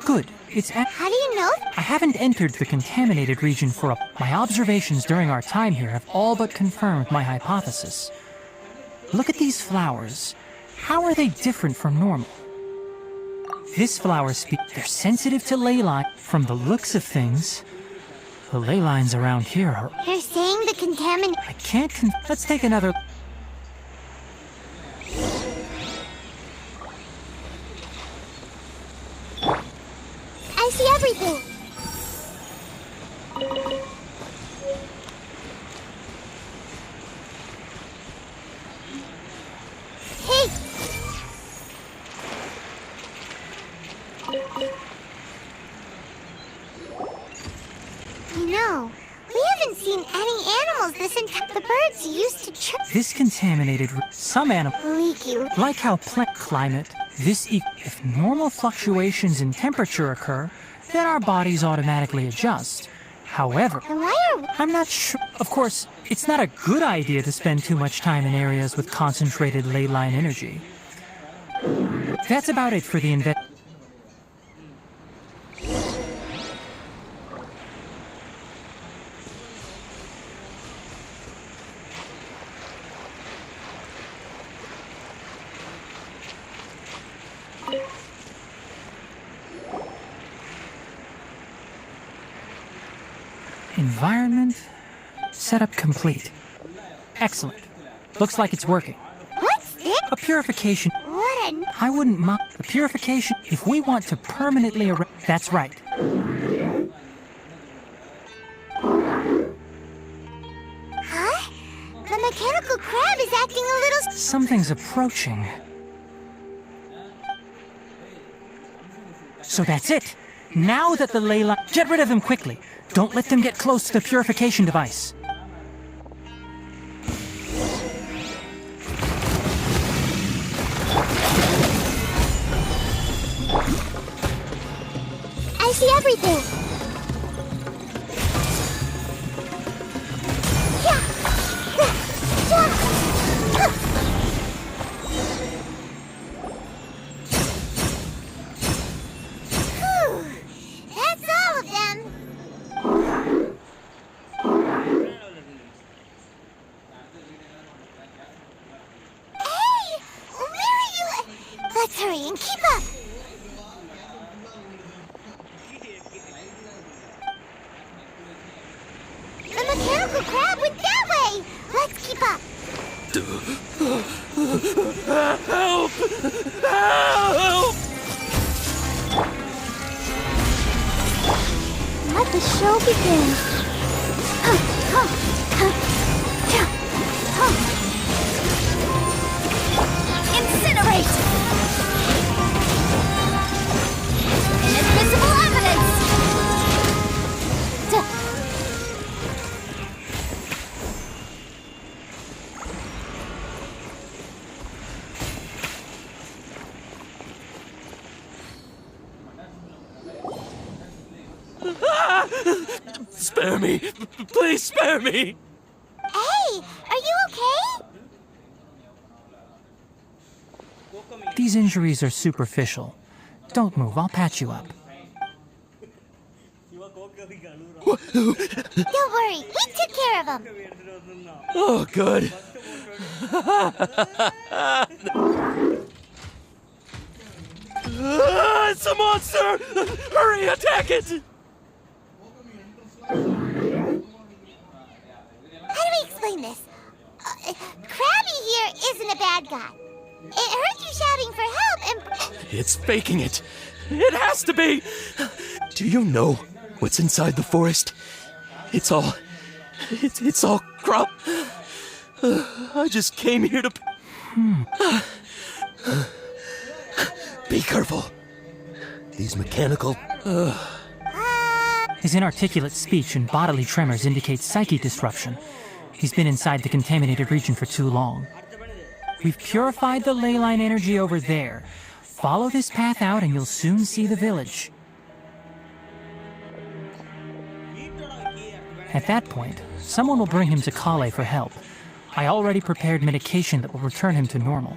Good. How do you know? I haven't entered the contaminated region for a... My observations during our time here have all but confirmed my hypothesis. Look at these flowers. How are they different from normal? This flower they're sensitive to ley line. From the looks of things, The ley lines around here are... You're saying the contaminant... I can't let's take another... I see everything. Hey! You know, we haven't seen any animals this entire... The birds used to chirp... This contaminated... Some animals... Leaky... Like how plant climate, if normal fluctuations in temperature occur, then our bodies automatically adjust. However, I'm not sure. Of course, it's not a good idea to spend too much time in areas with concentrated ley line energy. That's about it for the Environment setup complete. Excellent. Looks like it's working. What's this? A purification. What an... I wouldn't mind a purification if we want to permanently erase. That's right. Huh? The mechanical crab is acting a little... Something's approaching. So that's it. Now that the ley line... Get rid of them quickly. Don't let them get close to the purification device. I see everything. That's all of them. Hey! Where are you? Let's hurry and keep up. The mechanical crab went that way. Let's keep up. Help! Help! Let the show begin. Incinerate! Inadmissible evidence! Spare me! Please spare me! Hey, are you okay? These injuries are superficial. Don't move, I'll patch you up. Don't worry, we took care of him. Oh, good. It's a monster! Hurry, attack it! How do we explain this? Krabby here isn't a bad guy. It heard you shouting for help and... It's faking it. It has to be! Do you know what's inside the forest? It's all crop. I just came here to... Be careful. These mechanical... His inarticulate speech and bodily tremors indicate psyche disruption. He's been inside the contaminated region for too long. We've purified the ley line energy over there. Follow this path out and you'll soon see the village. At that point, someone will bring him to Kale for help. I already prepared medication that will return him to normal.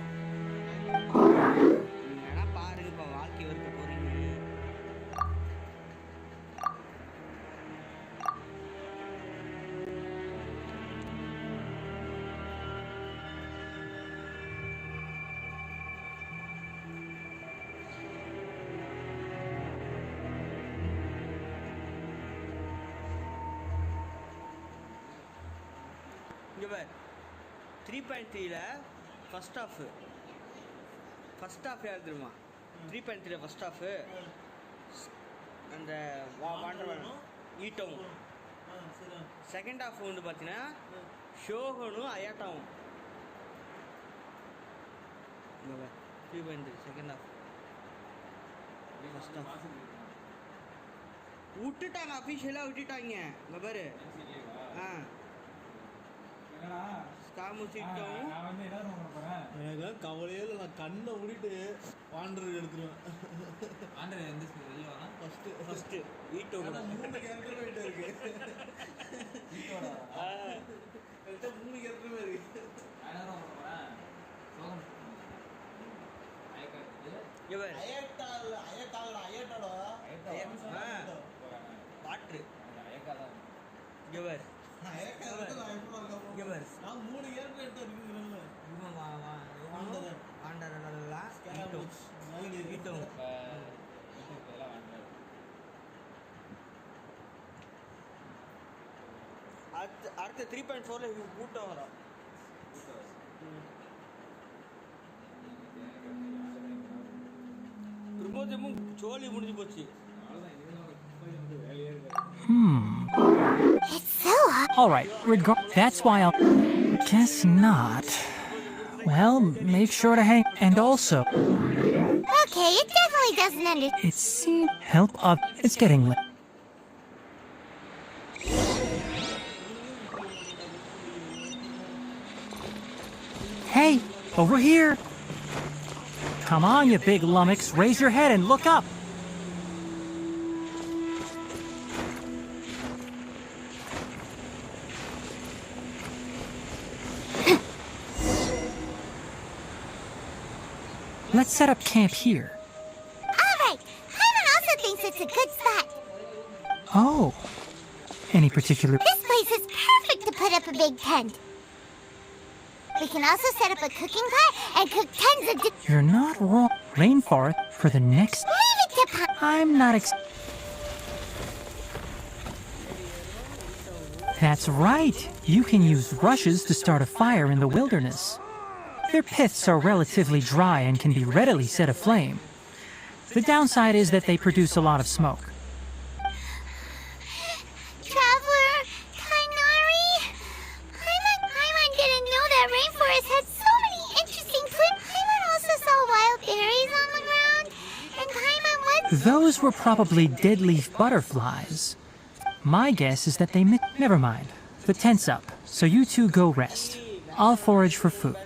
பார் 3.3ல first half யார் தெரியுமா 3.3ல first half அந்த wanderer ஈட்டோவும் second half வந்து பார்த்தீங்கன்னா ஷோகனும் அயாட்டாவும் 3.3 செகண்ட் ஆஃப் ஃபர்ஸ்ட் ஆஃப் விட்டுட்டாங்க அஃபிஷியலாக விட்டுட்டாங்க இங்கே பாரு எனக்கு கவலையே இல்லை நான் கண்ணை மூடிட்டு வாண்டர் எடுத்துருவேன் ஃபர்ஸ்ட் ஈட்டோ கூட 3 கேரக்டர் போயிட்டு இருக்கு ஈட்டோடா 3 கேரக்டர் இருக்கு பாட்டு அடுத்த 3.4ல கூட்டம் வரும் திரும்பவும் சோழி முடிஞ்சு போச்சு Alright, that's why I'll... Guess not. Well, make sure to hang... And also... Okay, it definitely doesn't end it. It's... Help up. It's getting late. Hey! Over here! Come on, you big lummox. Raise your head and look up. Let's set up camp here. Alright, Hyman also thinks it's a good spot. Oh. Any particular... This place is perfect to put up a big tent. We can also set up a cooking pot and cook tons of... You're not wrong. Rainforest for the next... Leave it to I'm not That's right. You can use rushes to start a fire in the wilderness. Their piths are relatively dry and can be readily set aflame. The downside is that they produce a lot of smoke. Traveler, Kainari, Hyman didn't know that rainforest had so many interesting plants. Hyman also saw wild berries on the ground, and Hyman went... Those were probably dead leaf butterflies. My guess is that they... Never mind. The tent's up, so you two go rest. I'll forage for food.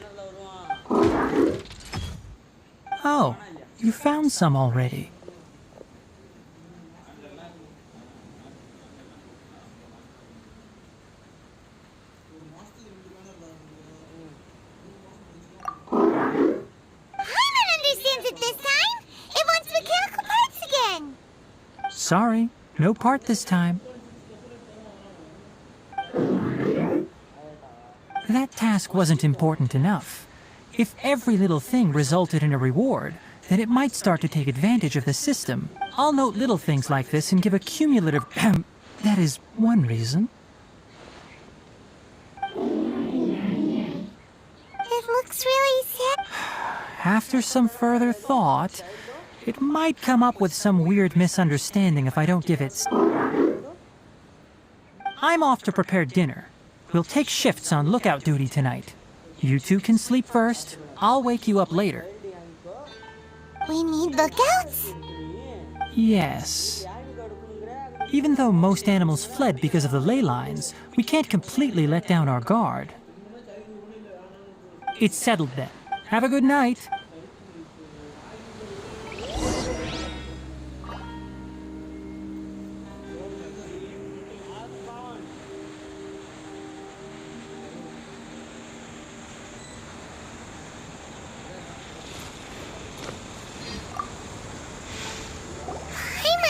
Oh, you found some already. Hyman understands it this time! It wants mechanical parts again! Sorry, no part this time. That task wasn't important enough. If every little thing resulted in a reward, then it might start to take advantage of the system. I'll note little things like this and give a cumulative... that is one reason. It looks really sad. After some further thought, it might come up with some weird misunderstanding if I don't give it... I'm off to prepare dinner. We'll take shifts on lookout duty tonight. You two can sleep first. I'll wake you up later. We need lookouts? Yes. Even though most animals fled because of the ley lines, we can't completely let down our guard. It's settled then. Have a good night.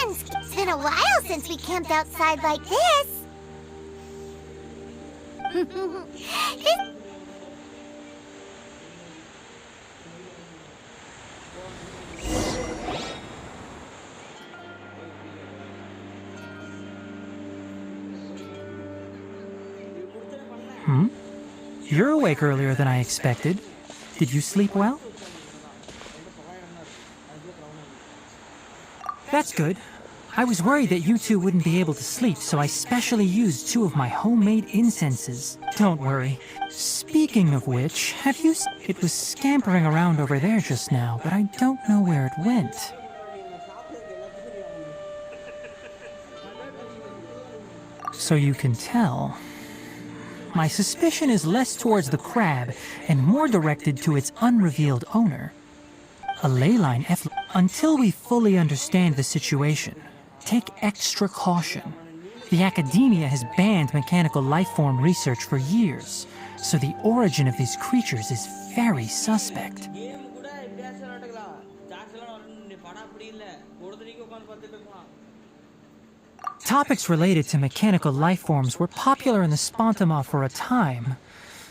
It's been a while since we camped outside like this. You're awake earlier than I expected. Did you sleep well? That's good. I was worried that you two wouldn't be able to sleep, so I specially used 2 of my homemade incenses. Don't worry. Speaking of which, have you It was scampering around over there just now, but I don't know where it went. So you can tell. My suspicion is less towards the crab and more directed to its unrevealed owner. A ley line Until we fully understand the situation, take extra caution. The academia has banned mechanical life-form research for years, so the origin of these creatures is very suspect. Topics related to mechanical life-forms were popular in the Spontama for a time.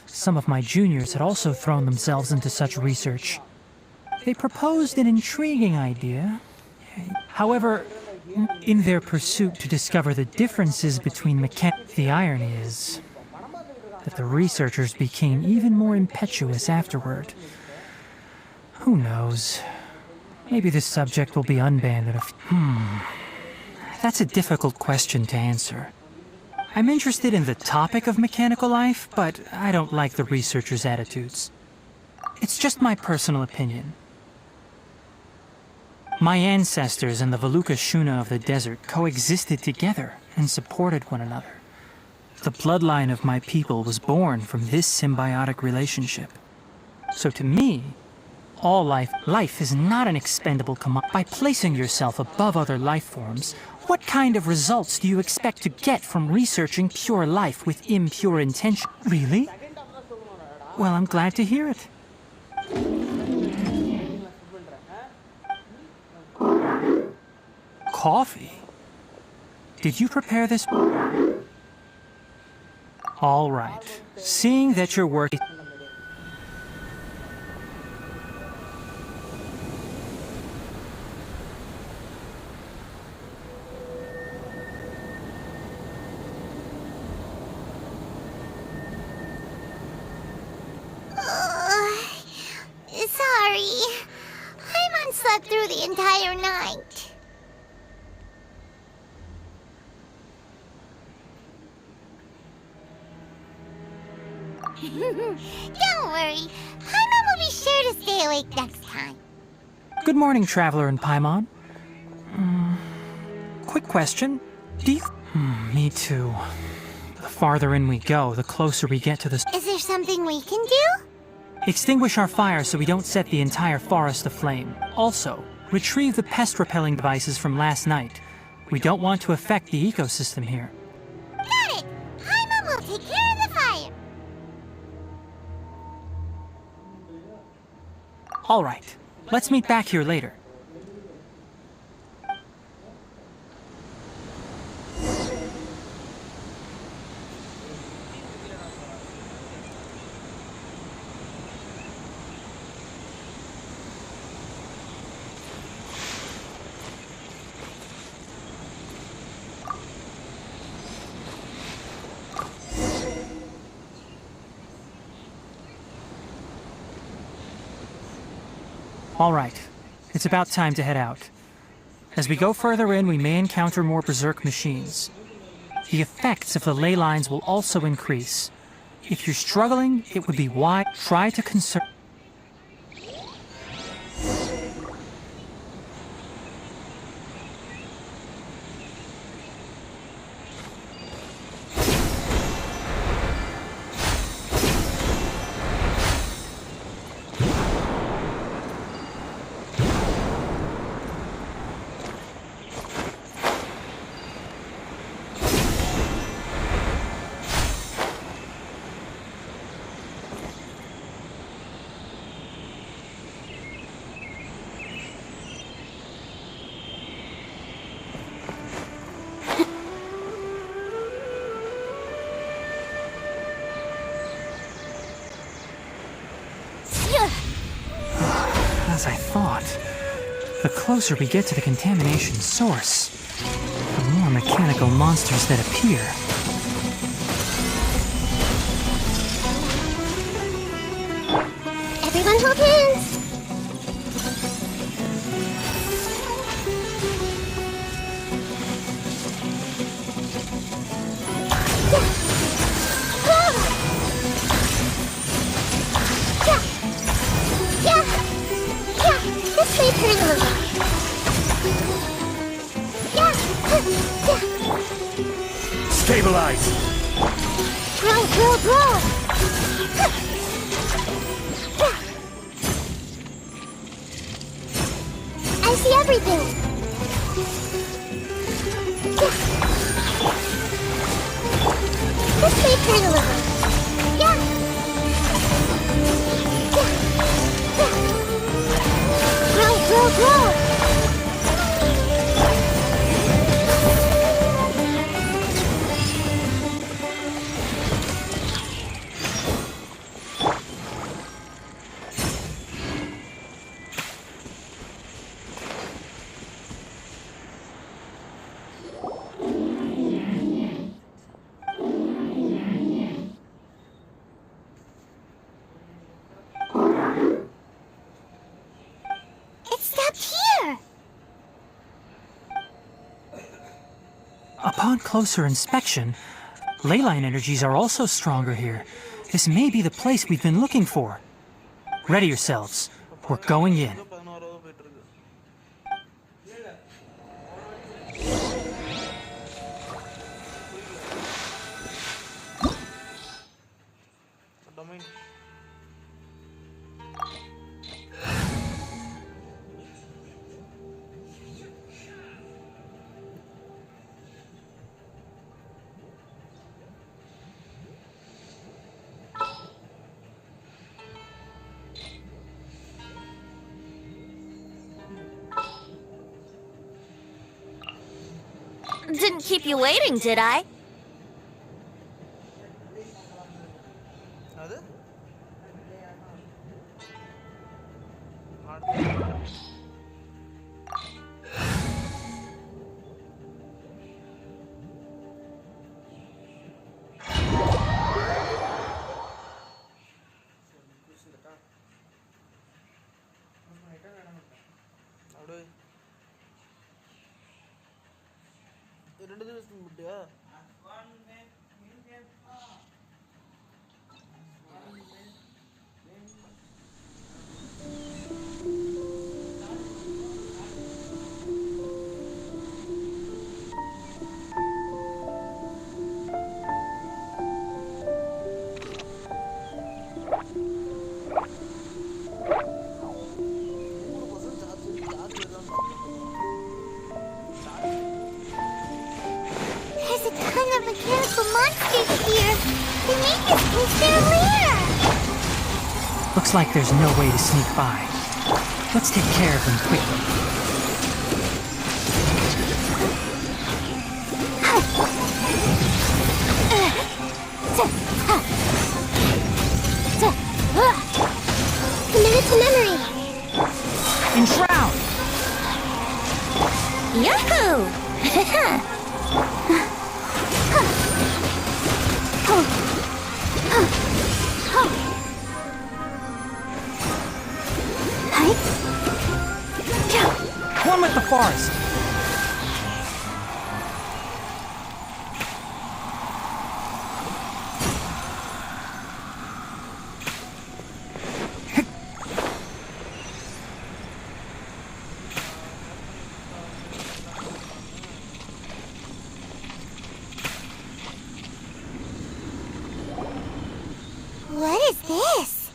Some of my juniors had also thrown themselves into such research. They proposed an intriguing idea. However, in their pursuit to discover the differences between the irony is that the researchers became even more impetuous afterward. Who knows? Maybe this subject will be unbanned in That's a difficult question to answer. I'm interested in the topic of mechanical life, but I don't like the researchers' attitudes. It's just my personal opinion. My ancestors and the Valuka Shuna of the desert coexisted together and supported one another. The bloodline of my people was born from this symbiotic relationship. So to me, all life is not an expendable commodity. By placing yourself above other life forms, what kind of results do you expect to get from researching pure life with impure intention? Really? Well, I'm glad to hear it. Coffee? Did you prepare this? All right. Seeing that you're working... Sorry. Paimon slept through the entire night. Don't worry. Paimon will be sure to stay awake next time. Good morning, Traveler and Paimon. Quick question. Do you... me too. The farther in we go, the closer we get to the... Is there something we can do? Extinguish our fire so we don't set the entire forest aflame. Also, retrieve the pest-repelling devices from last night. We don't want to affect the ecosystem here. Got it! Paimon will take care of the fire. All right. Let's meet back here later. All right. It's about time to head out. As we go further in, we may encounter more berserk machines. The effects of the ley lines will also increase. If you're struggling, it would be wise. Try to conserve. As I thought. The closer we get to the contamination source, the more mechanical monsters that appear. Stabilize! Grow! I see everything. This may turn a little. Yeah. Grow! Upon closer inspection, leyline energies are also stronger here. This may be the place we've been looking for. Ready yourselves. We're going in. Didn't keep you waiting, did I? Looks like there's no way to sneak by. Let's take care of them quickly. Commit to memory. Enshroud! Yahoo! One with the forest. What is this?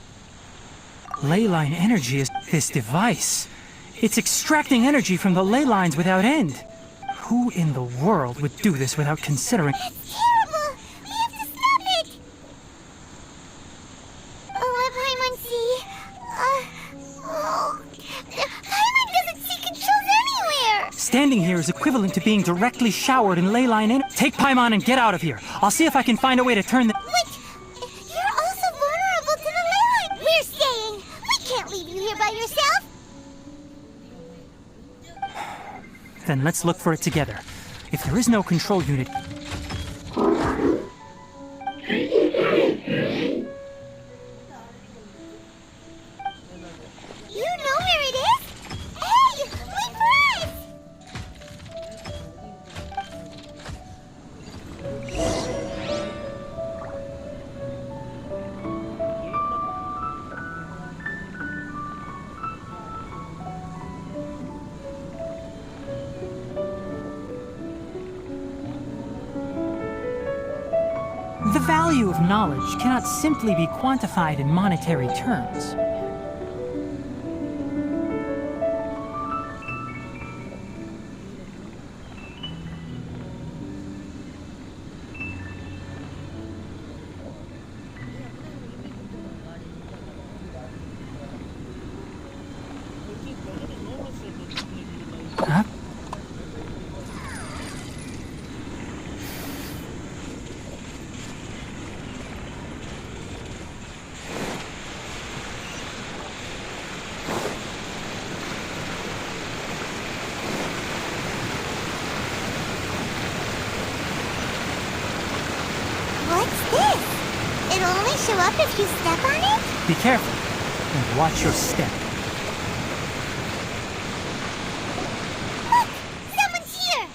Leyline energy is this device. It's extracting energy from the ley lines without end. Who in the world would do this without considering... It's terrible! We have to stop it! Paimon see... Paimon doesn't see controls anywhere! Standing here is equivalent to being directly showered in leyline energy. Take Paimon and get out of here. I'll see if I can find a way to turn the... Wait! You're also vulnerable to the ley line! We're staying! We can't leave you here by yourself! Then let's look for it together. If there is no control unit... You know where it is? Hey! Wait for us! The value of knowledge cannot simply be quantified in monetary terms. Huh? What's this? It'll only show up if you step on it? Be careful, and watch your step. Look! Someone's here!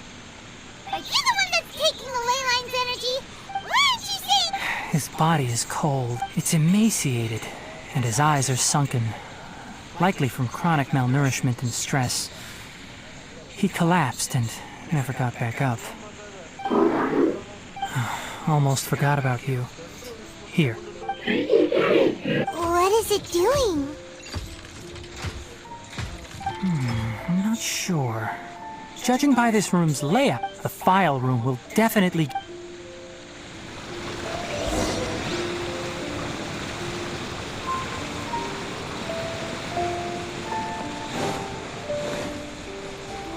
Are you the one that's taking the ley line's energy? What did she say? His body is cold. It's emaciated, and his eyes are sunken, likely from chronic malnourishment and stress. He collapsed and never got back up. Almost forgot about you. Here. What is it doing? I'm not sure. Judging by this room's layout, the file room will definitely...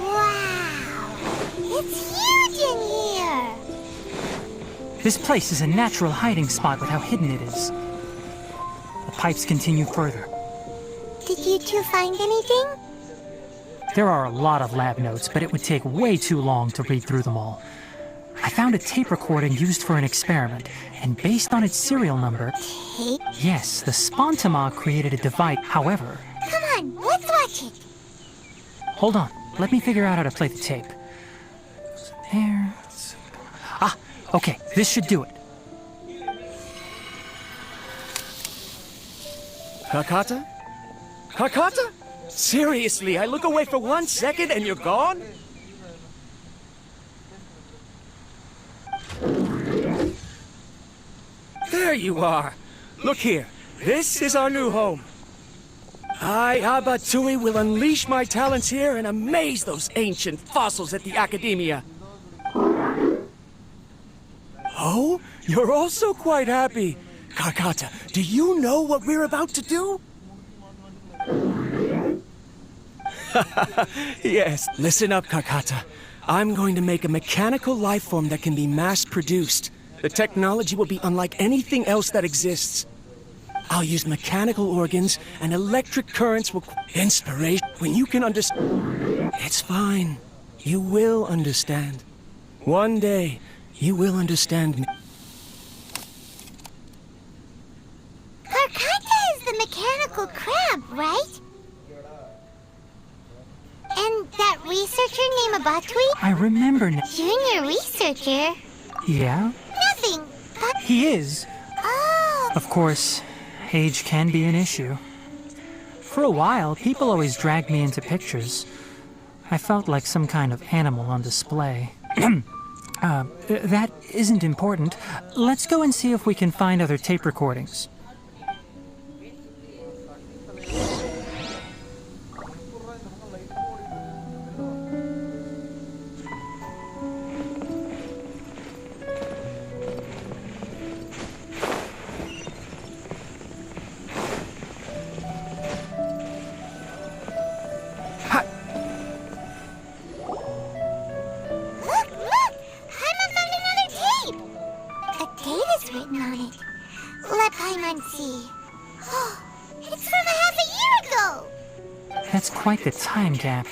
Wow! It's huge in here! This place is a natural hiding spot with how hidden it is. The pipes continue further. Did you two find anything? There are a lot of lab notes, but it would take way too long to read through them all. I found a tape recording used for an experiment, and based on its serial number... Tape? Yes, the Spontama created a device. However... Come on, let's watch it! Hold on, let me figure out how to play the tape. There... Ah, okay, this should do it. Hakata? Hakata? Seriously, I look away for 1 second and you're gone? There you are. Look here. This is our new home. I, Abatsui, will unleash my talents here and amaze those ancient fossils at the Academia. Oh, you're also quite happy. Kakata, do you know what we're about to do? Yes, listen up, Kakata. I'm going to make a mechanical life form that can be mass-produced. The technology will be unlike anything else that exists. I'll use mechanical organs, and electric currents will... Inspiration, when you can understand... It's fine. You will understand. One day, you will understand me. Karkata is the mechanical crab, right? And that researcher named Abatui? I remember now. Junior researcher? Yeah? Nothing, but... He is. Oh! Of course, age can be an issue. For a while, people always dragged me into pictures. I felt like some kind of animal on display. That isn't important. Let's go and see if we can find other tape recordings. That's quite the time gap.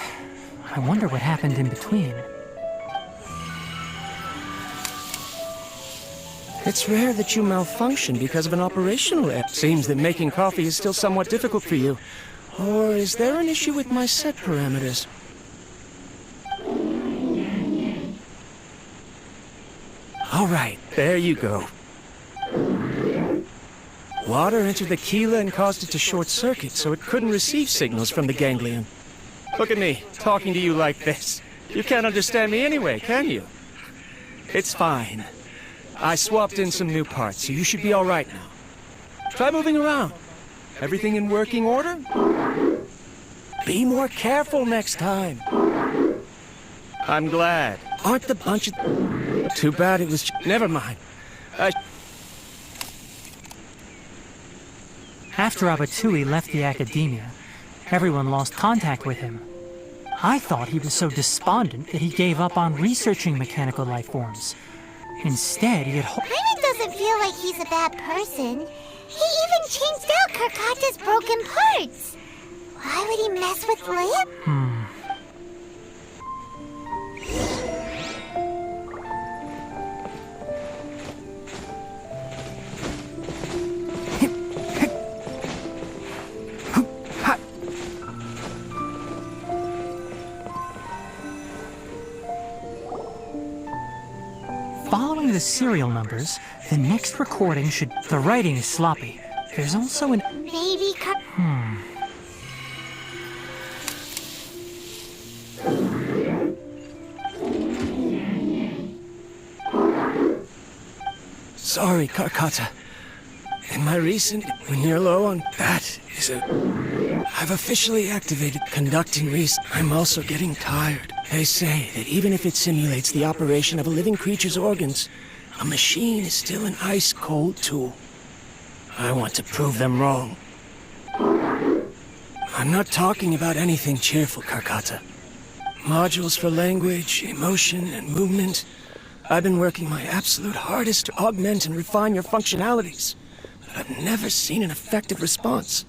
I wonder what happened in between. It's rare that you malfunction because of an operational error. Seems that making coffee is still somewhat difficult for you. Or is there an issue with my set parameters? All right, there you go. Water entered the chela and caused it to short circuit, so it couldn't receive signals from the ganglion. Look at me, talking to you like this. You can't understand me anyway, can you? It's fine. I swapped in some new parts, so you should be all right now. Try moving around. Everything in working order? Be more careful next time. I'm glad. Aren't the bunch of... Too bad it was... Never mind. After Abatui left the academia, everyone lost contact with him. I thought he was so despondent that he gave up on researching mechanical life forms. Instead, he had... Paimon doesn't feel like he's a bad person. He even changed out Karkata's broken parts. Why would he mess with Lip? Following the serial numbers, the next recording should... The writing is sloppy. There's also an... Maybe Sorry, Karkata. In my recent... When you're low on... That is a... I've officially activated conducting research. I'm also getting tired. They say that even if it simulates the operation of a living creature's organs, a machine is still an ice-cold tool. I want to prove them wrong. I'm not talking about anything cheerful, Karkata. Modules for language, emotion, and movement. I've been working my absolute hardest to augment and refine your functionalities, but I've never seen an effective response.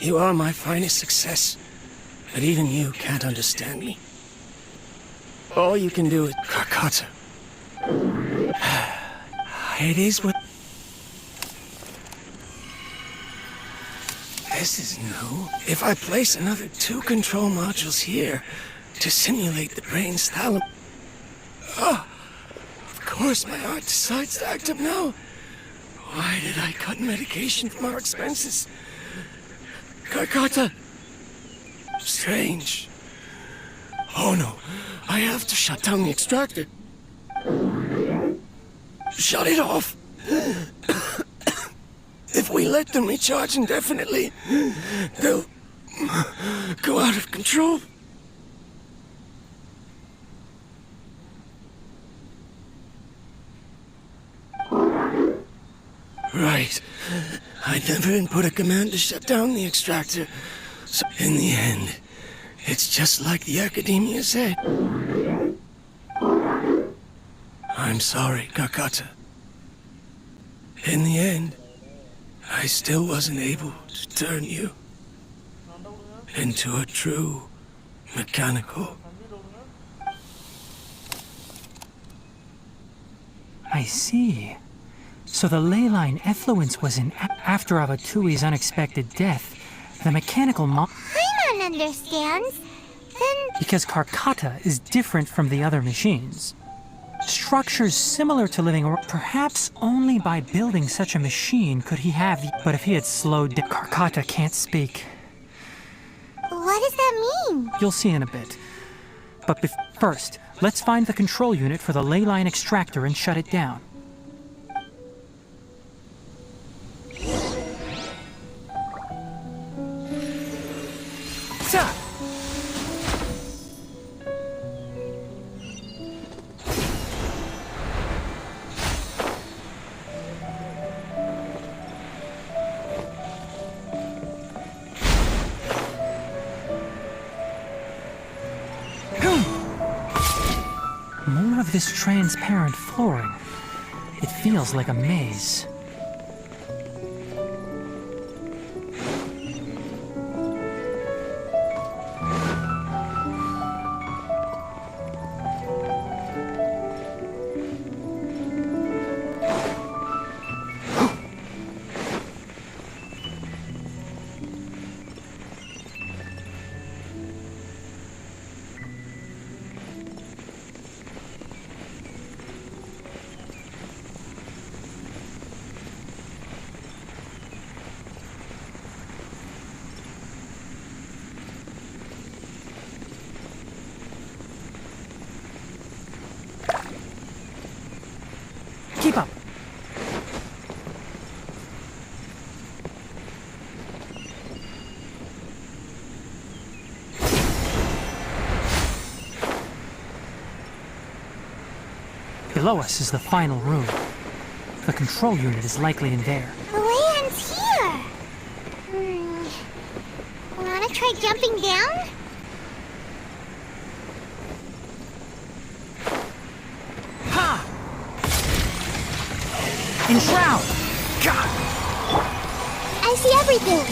You are my finest success, but even you can't understand me. All you can do is... Karkata. It is what... This is new. If I place another 2 control modules here to simulate the brain's thalamus... Of course my heart decides to act up now. Why did I cut medication from our expenses? Karkata! Strange. Oh no, I have to shut down the extractor. Shut it off. If we let them recharge indefinitely, they'll go out of control. Right. I never input a command to shut down the extractor. So in the end, it's just like the academia said. I'm sorry, Karkata. In the end, I still wasn't able to turn you into a true mechanical. I see. So the ley line effluence was in... After Abatui's unexpected death, the mechanical Paimon understands. Then... Because Karkata is different from the other machines. Structures similar to living, or perhaps only by building such a machine could he have... But if he had slowed down... Karkata can't speak. What does that mean? You'll see in a bit. But first, let's find the control unit for the ley line extractor and shut it down. More of this transparent flooring. It feels like a maze. Below us is the final room. The control unit is likely in there. The way ends here. Wanna try jumping down? Ha! Enshroud! God! I see everything.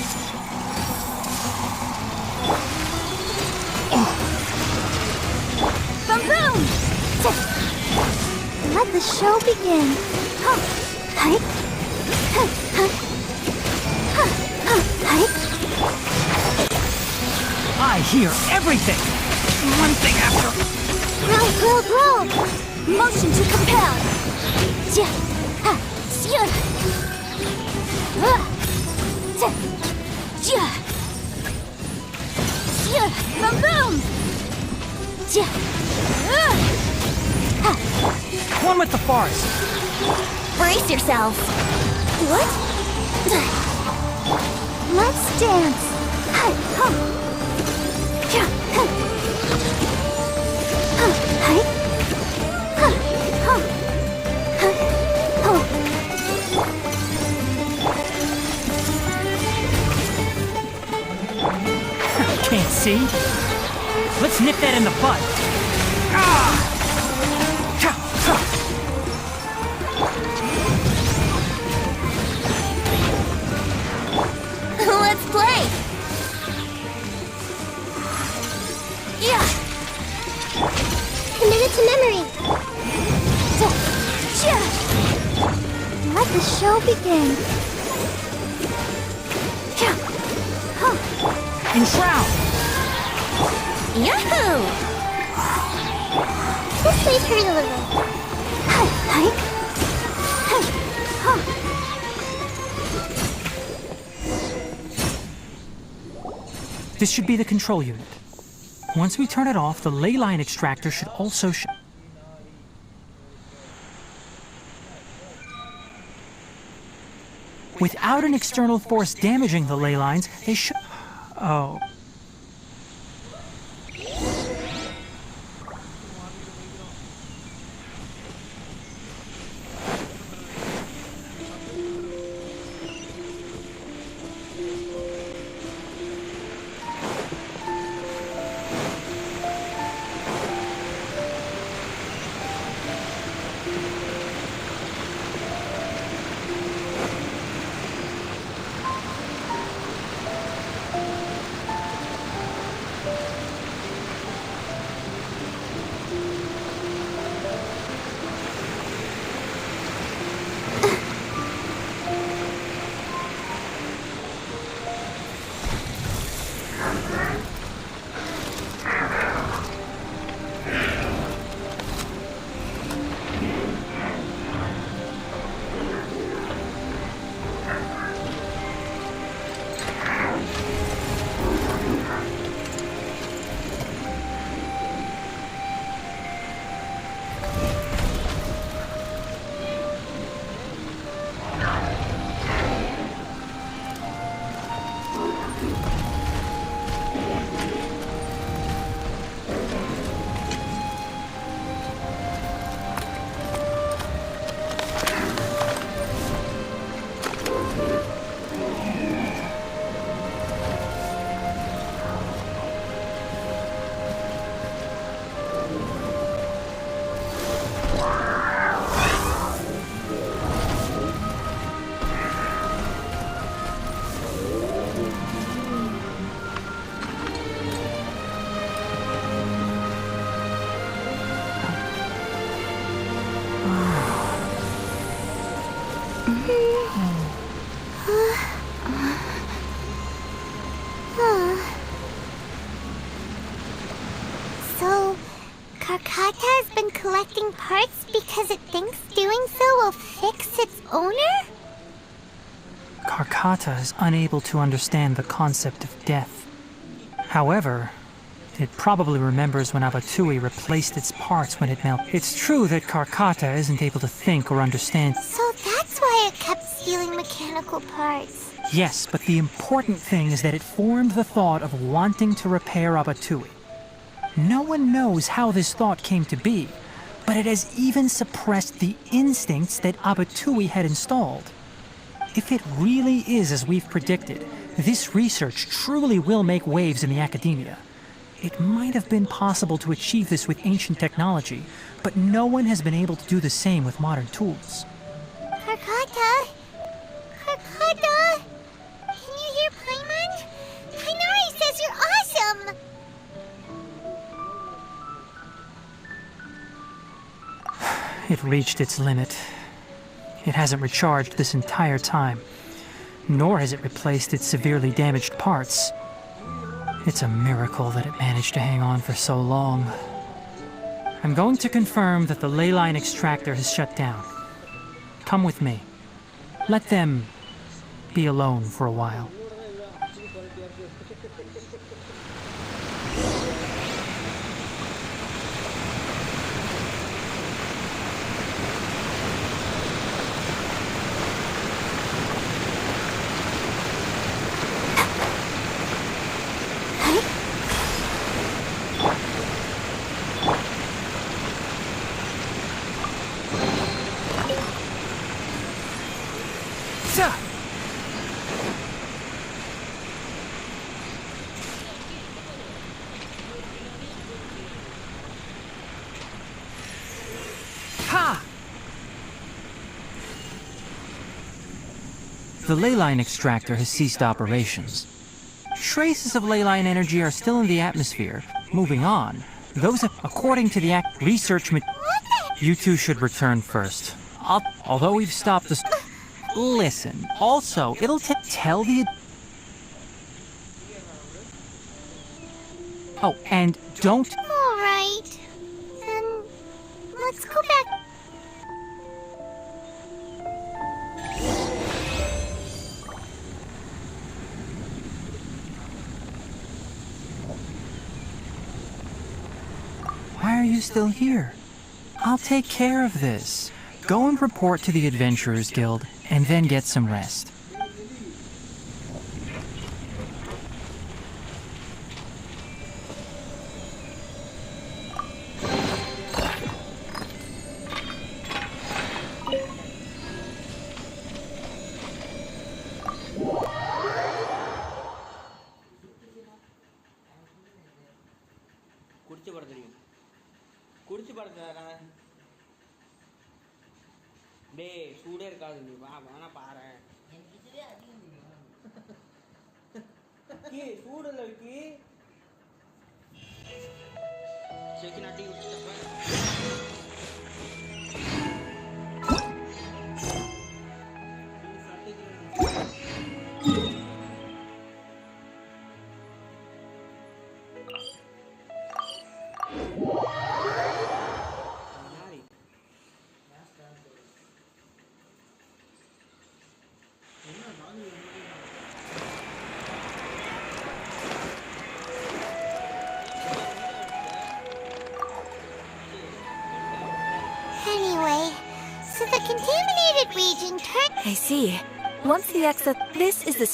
Boom boom! Let the show begin. Hi. I hear everything! One thing after... Roll! Motion to compel. Boom boom! One with the forest! Brace yourselves. What? Let's dance. Can't see? Let's nip that in the bud. Let's play. Yeah. Commit it to memory. Let the show begin. Enshroud! Yahoo! This may hurt a little. This should be the control unit. Once we turn it off, the ley line extractor should also show. Without an external force damaging the ley lines, they should... Oh. So, Karkata has been collecting parts because it thinks doing so will fix its owner? Karkata is unable to understand the concept of death. However, it probably remembers when Abatui replaced its parts when it melted. It's true that Karkata isn't able to think or understand. So that's why it kept stealing mechanical parts. Yes, but the important thing is that it formed the thought of wanting to repair Abatui. No one knows how this thought came to be, but it has even suppressed the instincts that Abatui had installed. If it really is as we've predicted, this research truly will make waves in the academia. It might have been possible to achieve this with ancient technology, but no one has been able to do the same with modern tools. Karkata? Karkata? Can you hear Paimon? Tighnari says you're awesome! It reached its limit. It hasn't recharged this entire time, nor has it replaced its severely damaged parts. It's a miracle that it managed to hang on for so long. I'm going to confirm that the ley line extractor has shut down. Come with me. Let them be alone for a while. The ley line extractor has ceased operations. Traces of ley line energy are still in the atmosphere. Moving on, those according to the research you two should return first. Although we've stopped this... Listen, also, it'll tell the... Oh, and don't... Alright. Then let's go back. Why are you still here? I'll take care of this. Go and report to the Adventurers Guild, and then get some rest. குடிச்சு படுத்துறா டேய் சூடே இருக்காது நீ வா வேணா பாரு கி சூடு இல்ல விக்கி செக்கினா டீ குடிச்சப்ப Anyway, so the contaminated region turned... I see. Once the this is the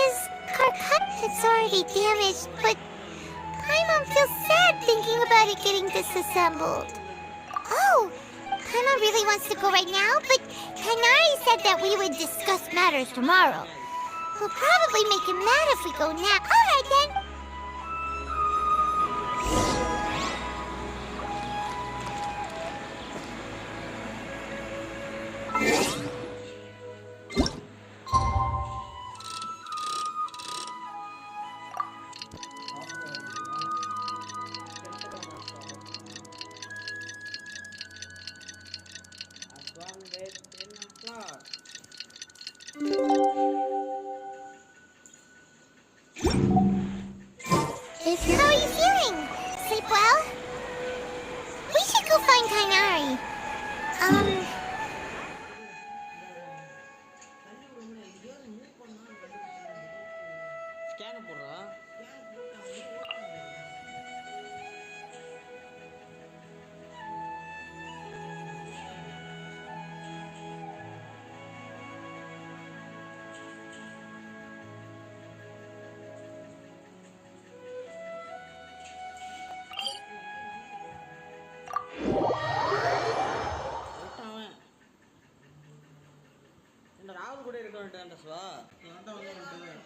Is Karkat... It's already damaged, but Paimon feels sad thinking about it getting disassembled. Oh, Paimon really wants to go right now, but Tighnari said that we would discuss matters tomorrow. We'll probably make him mad if we go now. Alright then. How are you feeling? Sleep well? We should go find Tighnari. Scan போடுறா பண்ணிட்டேன் சுவா. ஏன்டா வந்து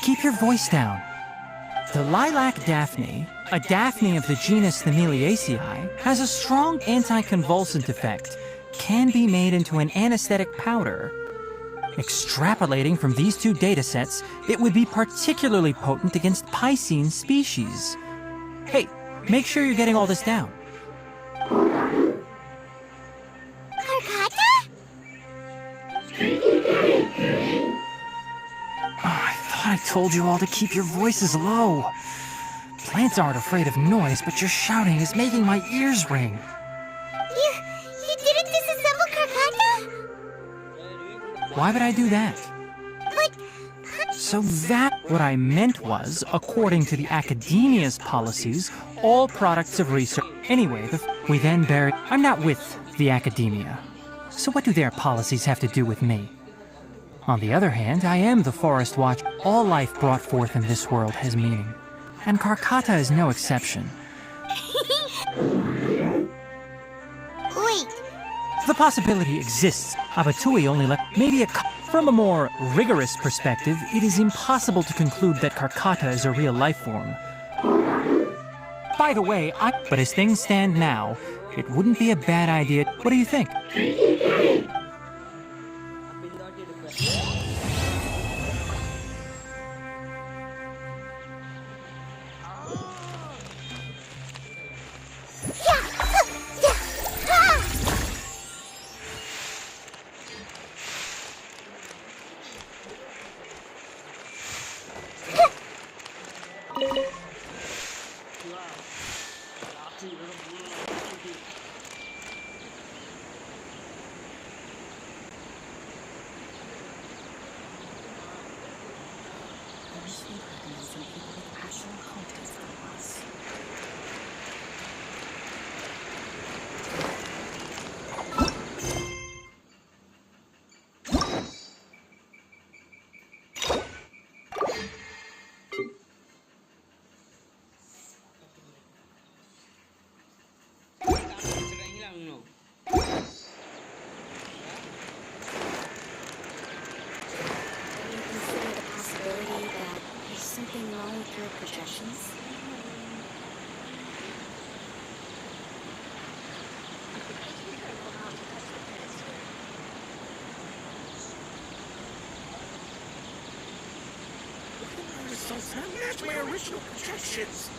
Keep your voice down. The lilac daphne, a daphne of the genus Thameliaceae, has a strong anticonvulsant effect, can be made into an anesthetic powder. Extrapolating from these two datasets, it would be particularly potent against Piscine species. Hey, make sure you're getting all this down. I told you all to keep your voices low. Plants aren't afraid of noise, but your shouting is making my ears ring. You didn't disassemble Karkata? Why would I do that? So what I meant was, according to the academia's policies, all products of research... Anyway, we then bury... I'm not with the academia. So what do their policies have to do with me? On the other hand, I am the Forest Watch. All life brought forth in this world has meaning. And Karkata is no exception. Wait. The possibility exists. Abatui only left maybe From a more rigorous perspective, it is impossible to conclude that Karkata is a real life form. By the way, but as things stand now, it wouldn't be a bad idea. What do you think? Match my original projections.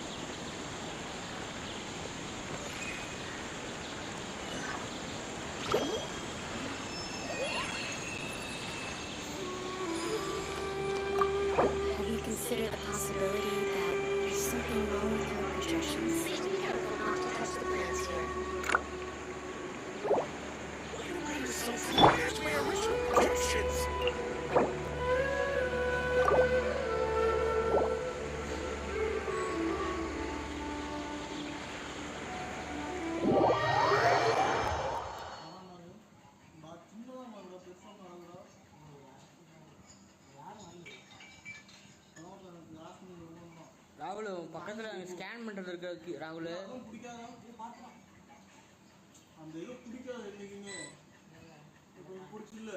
Have you considered the possibility that there's something wrong with your projections? Be careful not to touch the plants here. Match my original projections. ராகுல் பக்கத்துல scan பண்றது இருக்கு ராகுல் அந்த இது பிடிக்காது என்னைக்குமே இப்போ பிடிச்சில்ல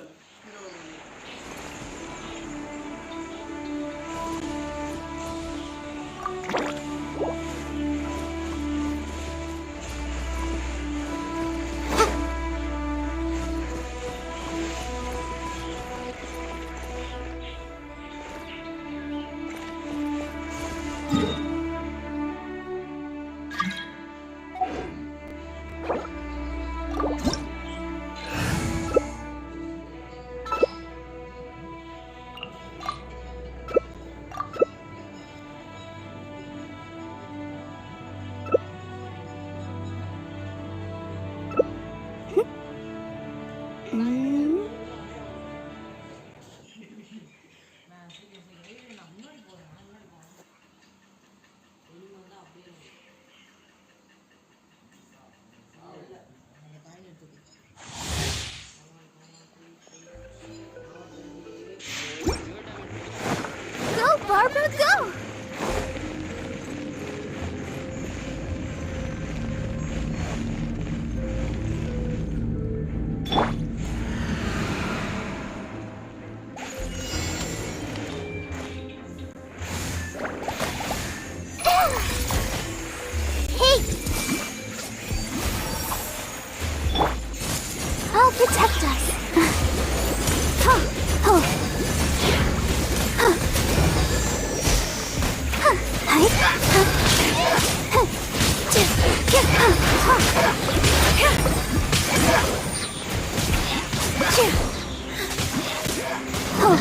Let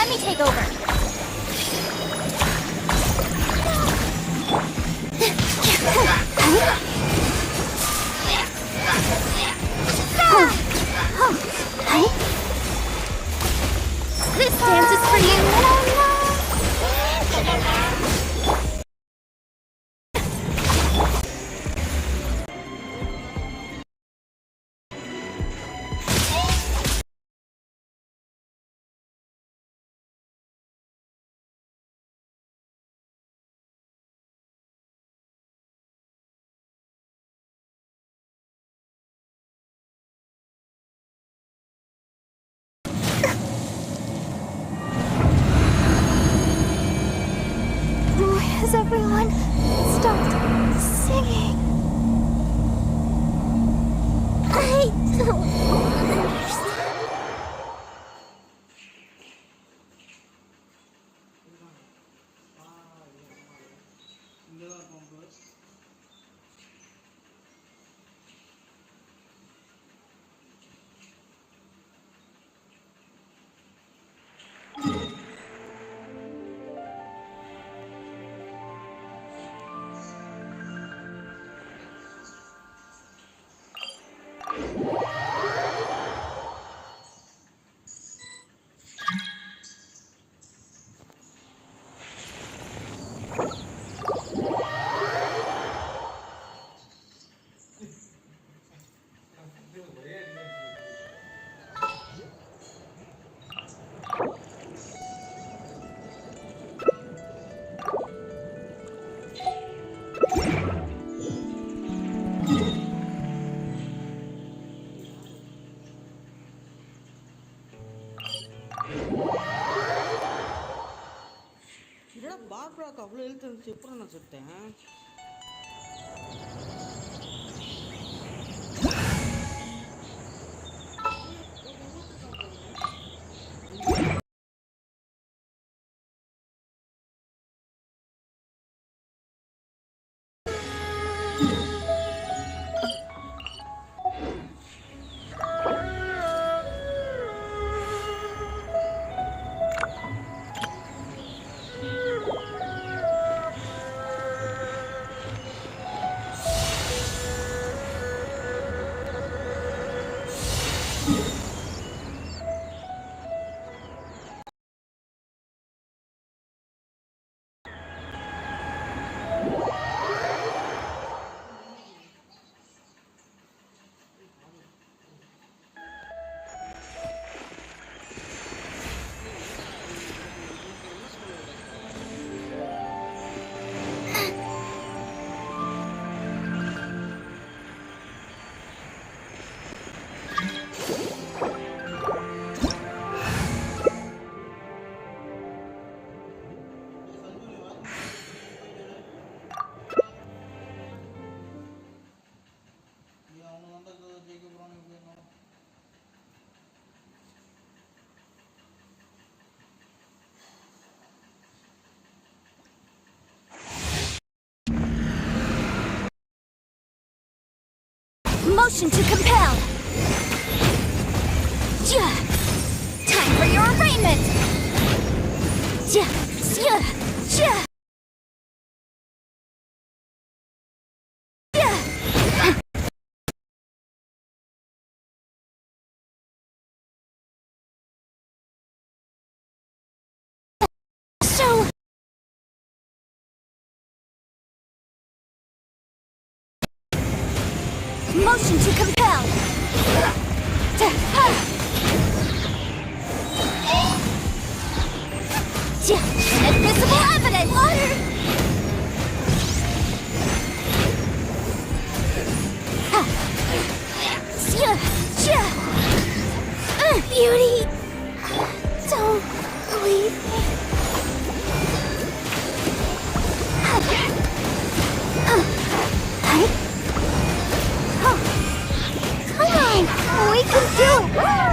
me take over. This dance is for you. Why has everyone stopped singing? I don't understand. பார்பராக்கு அவ்வளோ எழுத்து இருந்துச்சு, எப்படி நான் செத்தேன்? Motion to compel. Time for your arraignment. So motion to compel. Inadmissible evidence. Water. Beauty. Don't leave me. Come on, we can do it.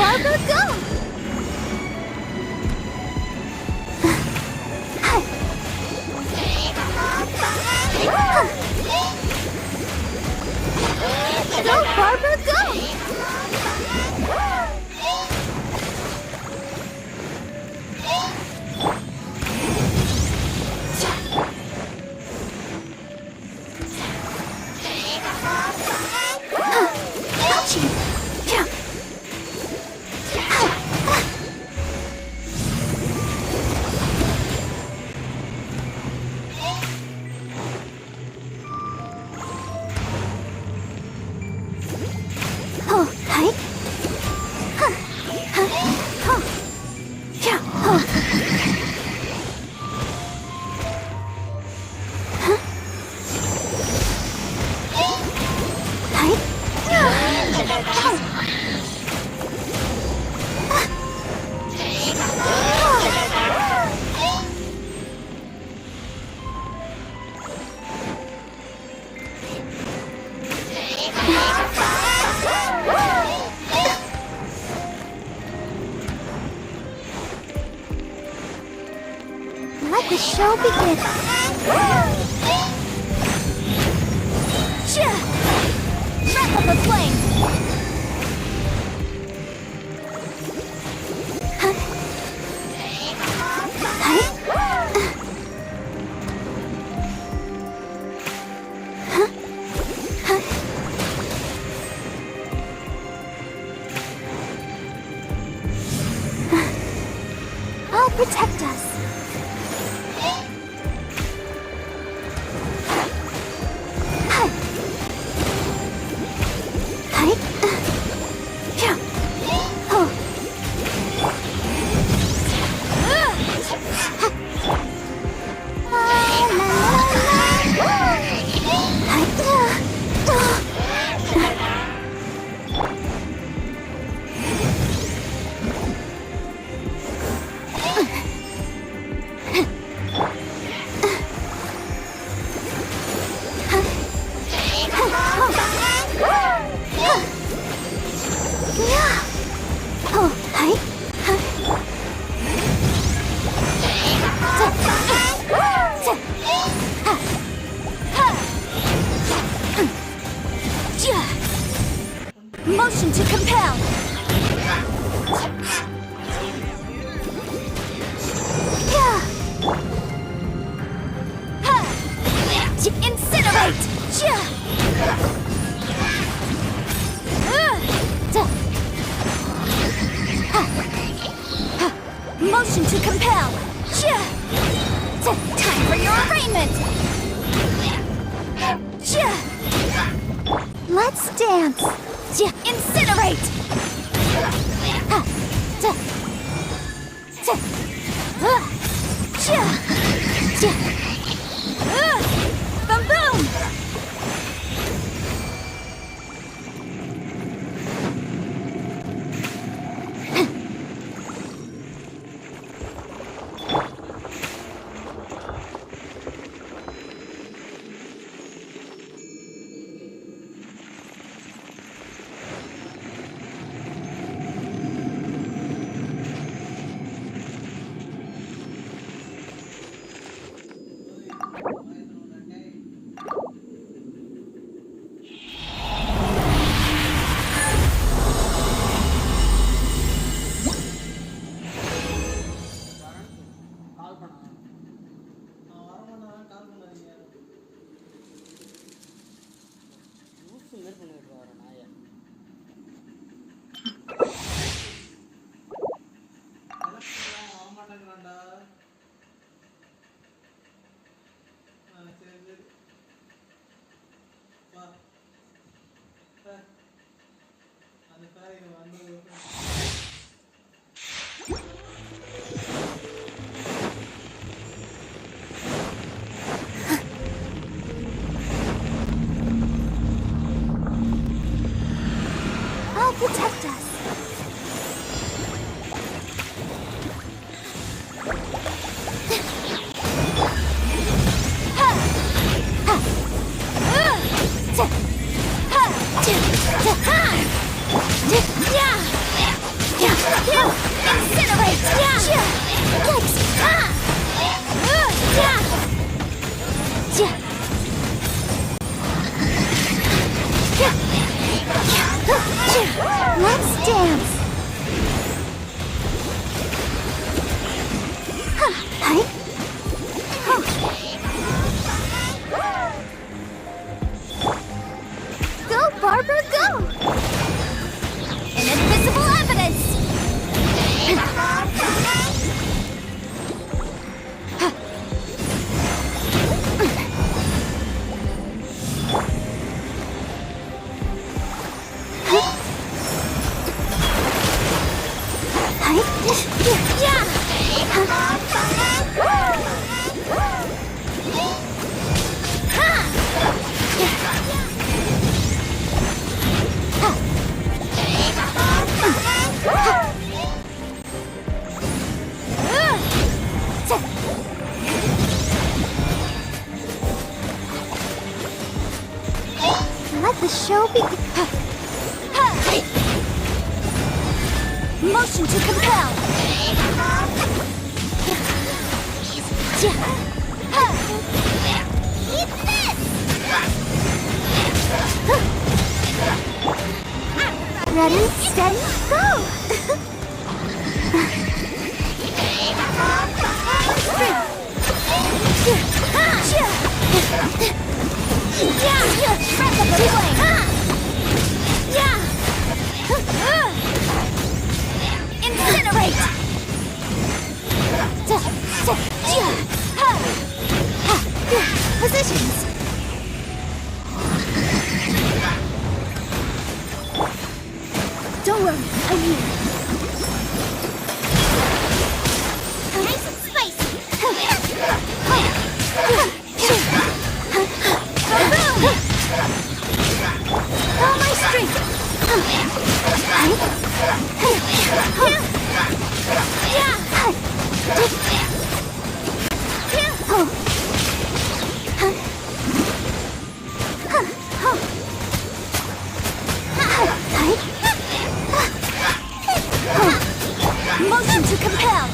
Barbara, go! Go, Barbara, go! Let the show begin. Wrap up the flame. I'll protect us. Motion to compel. Incinerate. Motion to compel. Time for your arraignment. Let's dance. Incinerate. Boom boom. I'll protect us. Yeah! Let's dance. Go, Barbara, go! Invisible evidence! Let the show begin. Motion to compel. Eat this! Ready, steady, go! Incinerate! Positions! Don't worry, I'm here. Nice and spicy! All my strength! Motion to compel!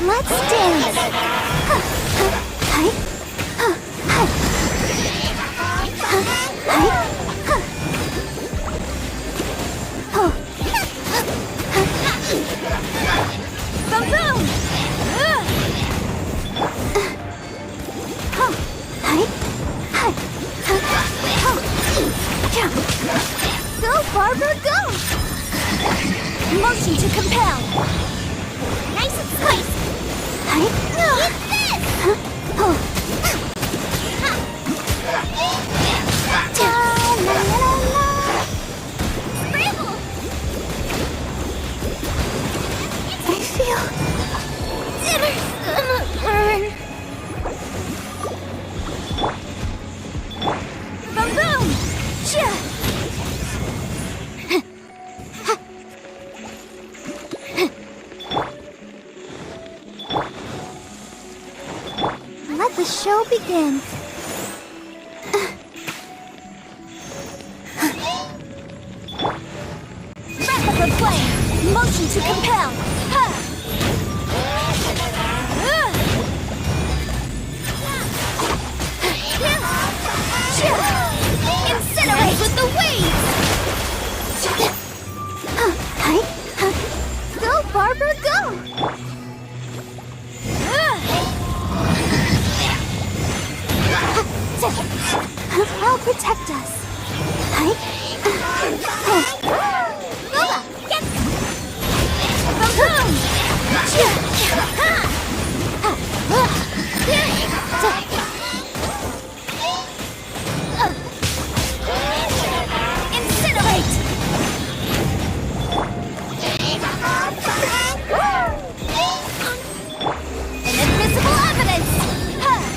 Let's dance! Boom! Go, Barbara, go! Motion to compel. Nice and spicy. It's this! Scramble! I feel dinner's gonna burn. Boom boom! Chia! Let the show begin. Replica play! Motion to compel! Ha! Incinerate with the waves! Go, Barbara, go! I'll protect us. Lola, get boom! Incinerate! Inadmissible evidence!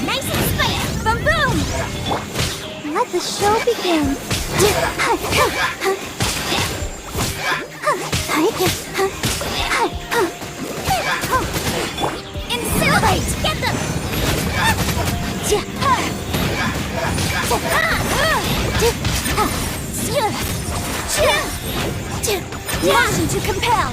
Nice and spicy! Boom boom! Let the show begin. Incinerate! Get them! Motion to compel!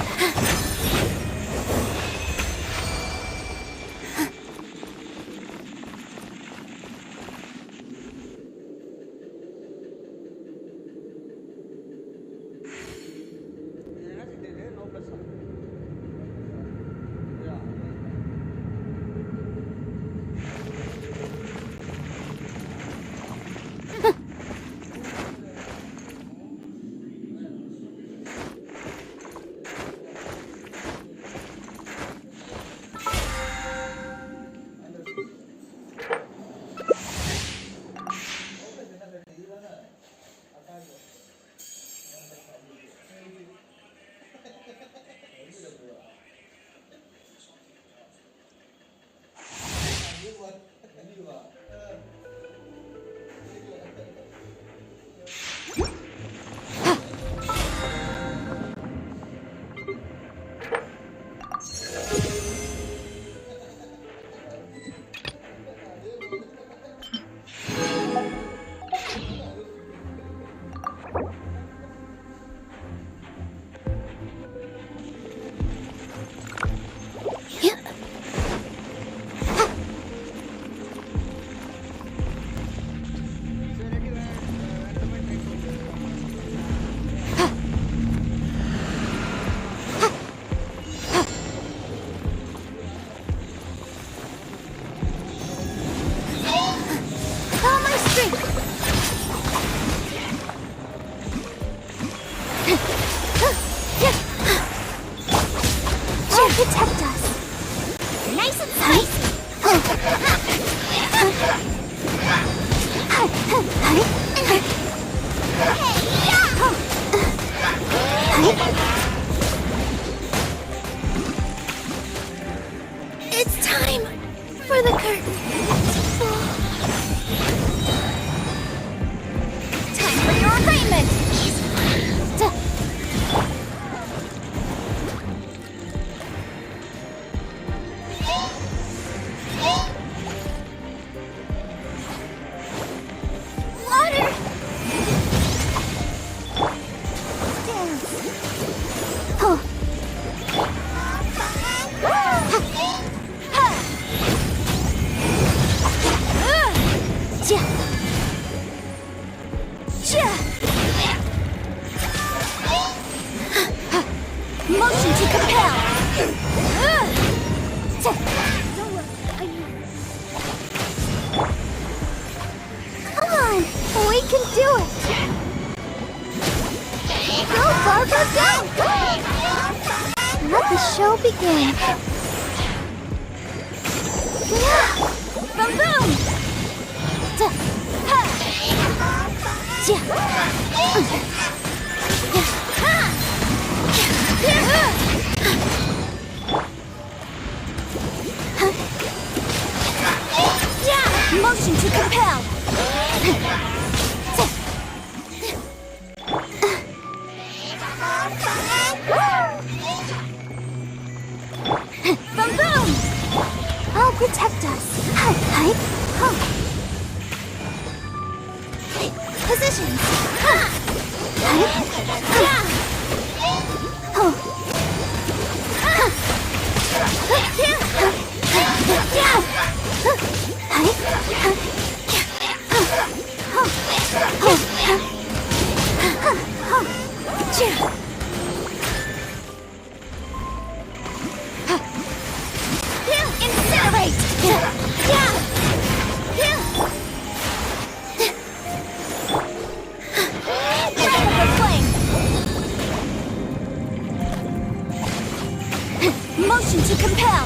Protect us. Nice and tight. It's time for the curtain to fall. Time for your arraignment. Motion to compel. Come on, we can do it. the show begin. Boom boom! Motion to compel! Boom boom! I'll protect us. Hi, hi, huh. Positions. Huh. Hi, huh. Oh. Huh. Yeah. Yeah. Hi, huh. Incinerate! Motion to compel!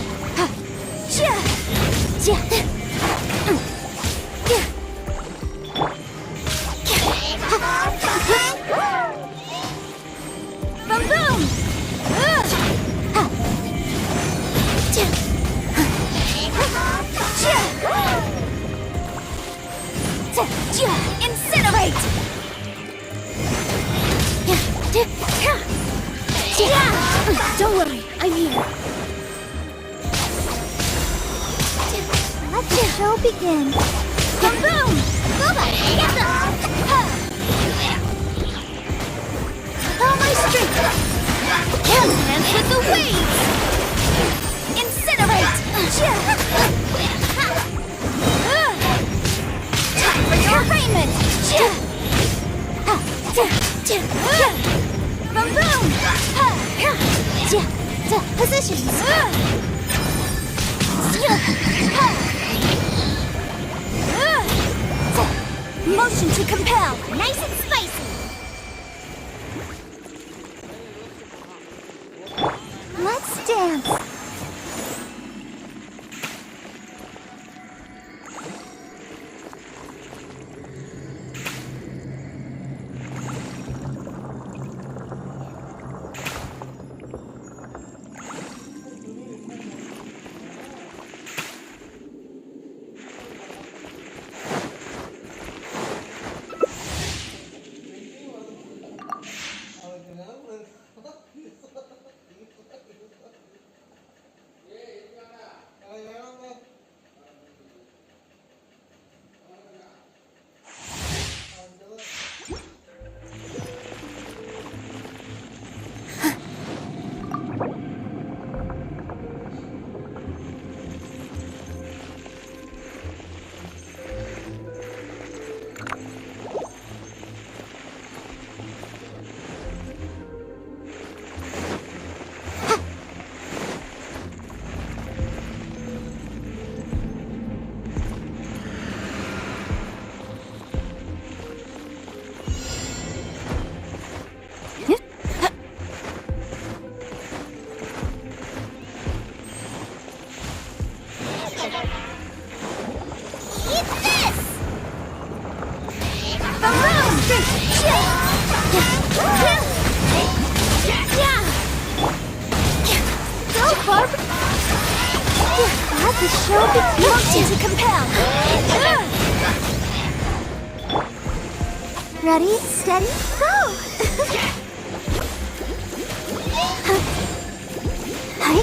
Boom boom! Incinerate! Don't worry, I'm here. Let the show begin. Boom boom! Boba! All my strength. Dance with the waves! Incinerate! Time for your arraignment! Boom boom! Positions. Motion to compel! Nice and spicy. Let's dance. Let the show begin. Motion to compel. Ready, steady, go! Hi.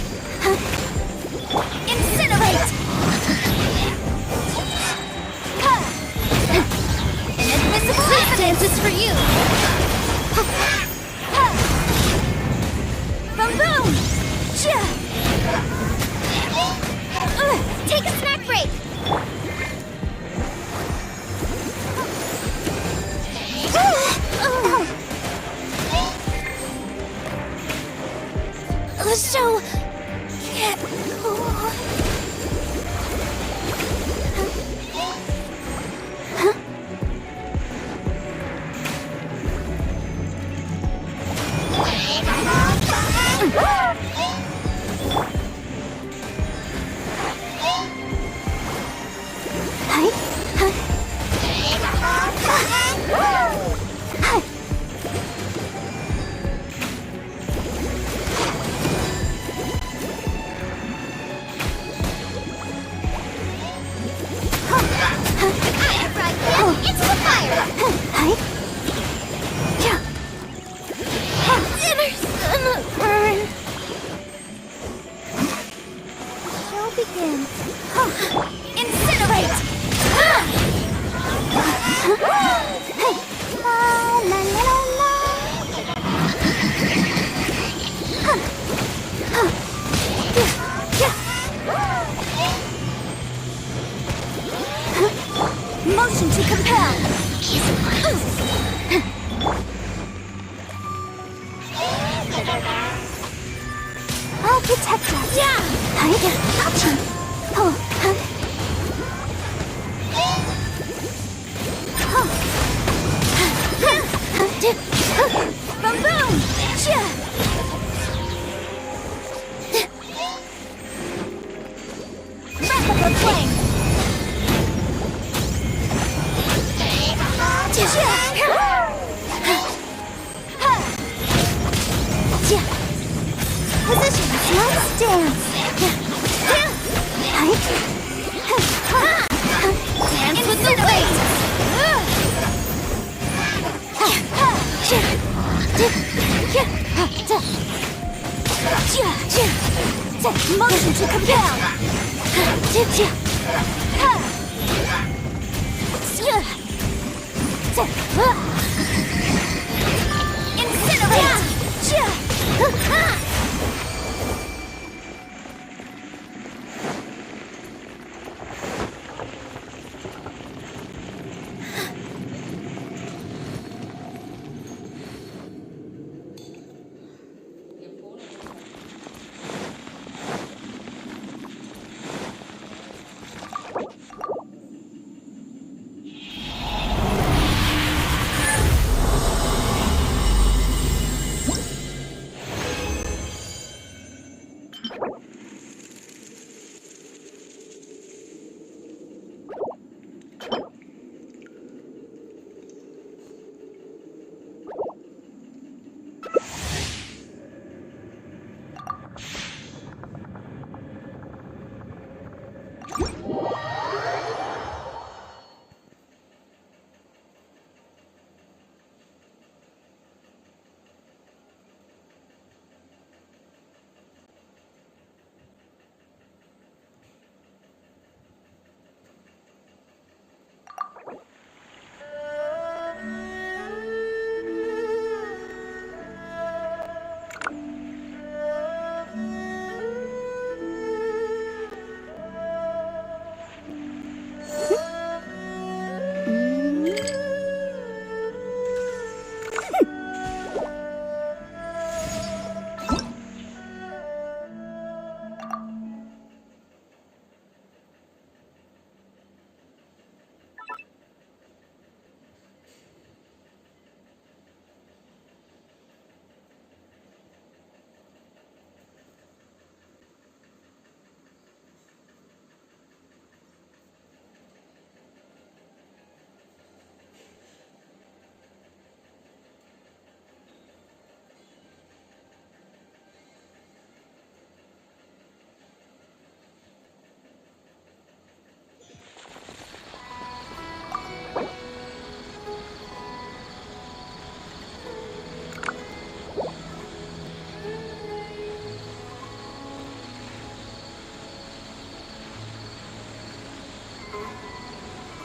Incinerate! Inadmissible dance is for you! Boom boom! Take a snack break! The show can't go on. Boom boom! Rapid flame! Positions, let's dance! Dance with the weight! Motion to compel!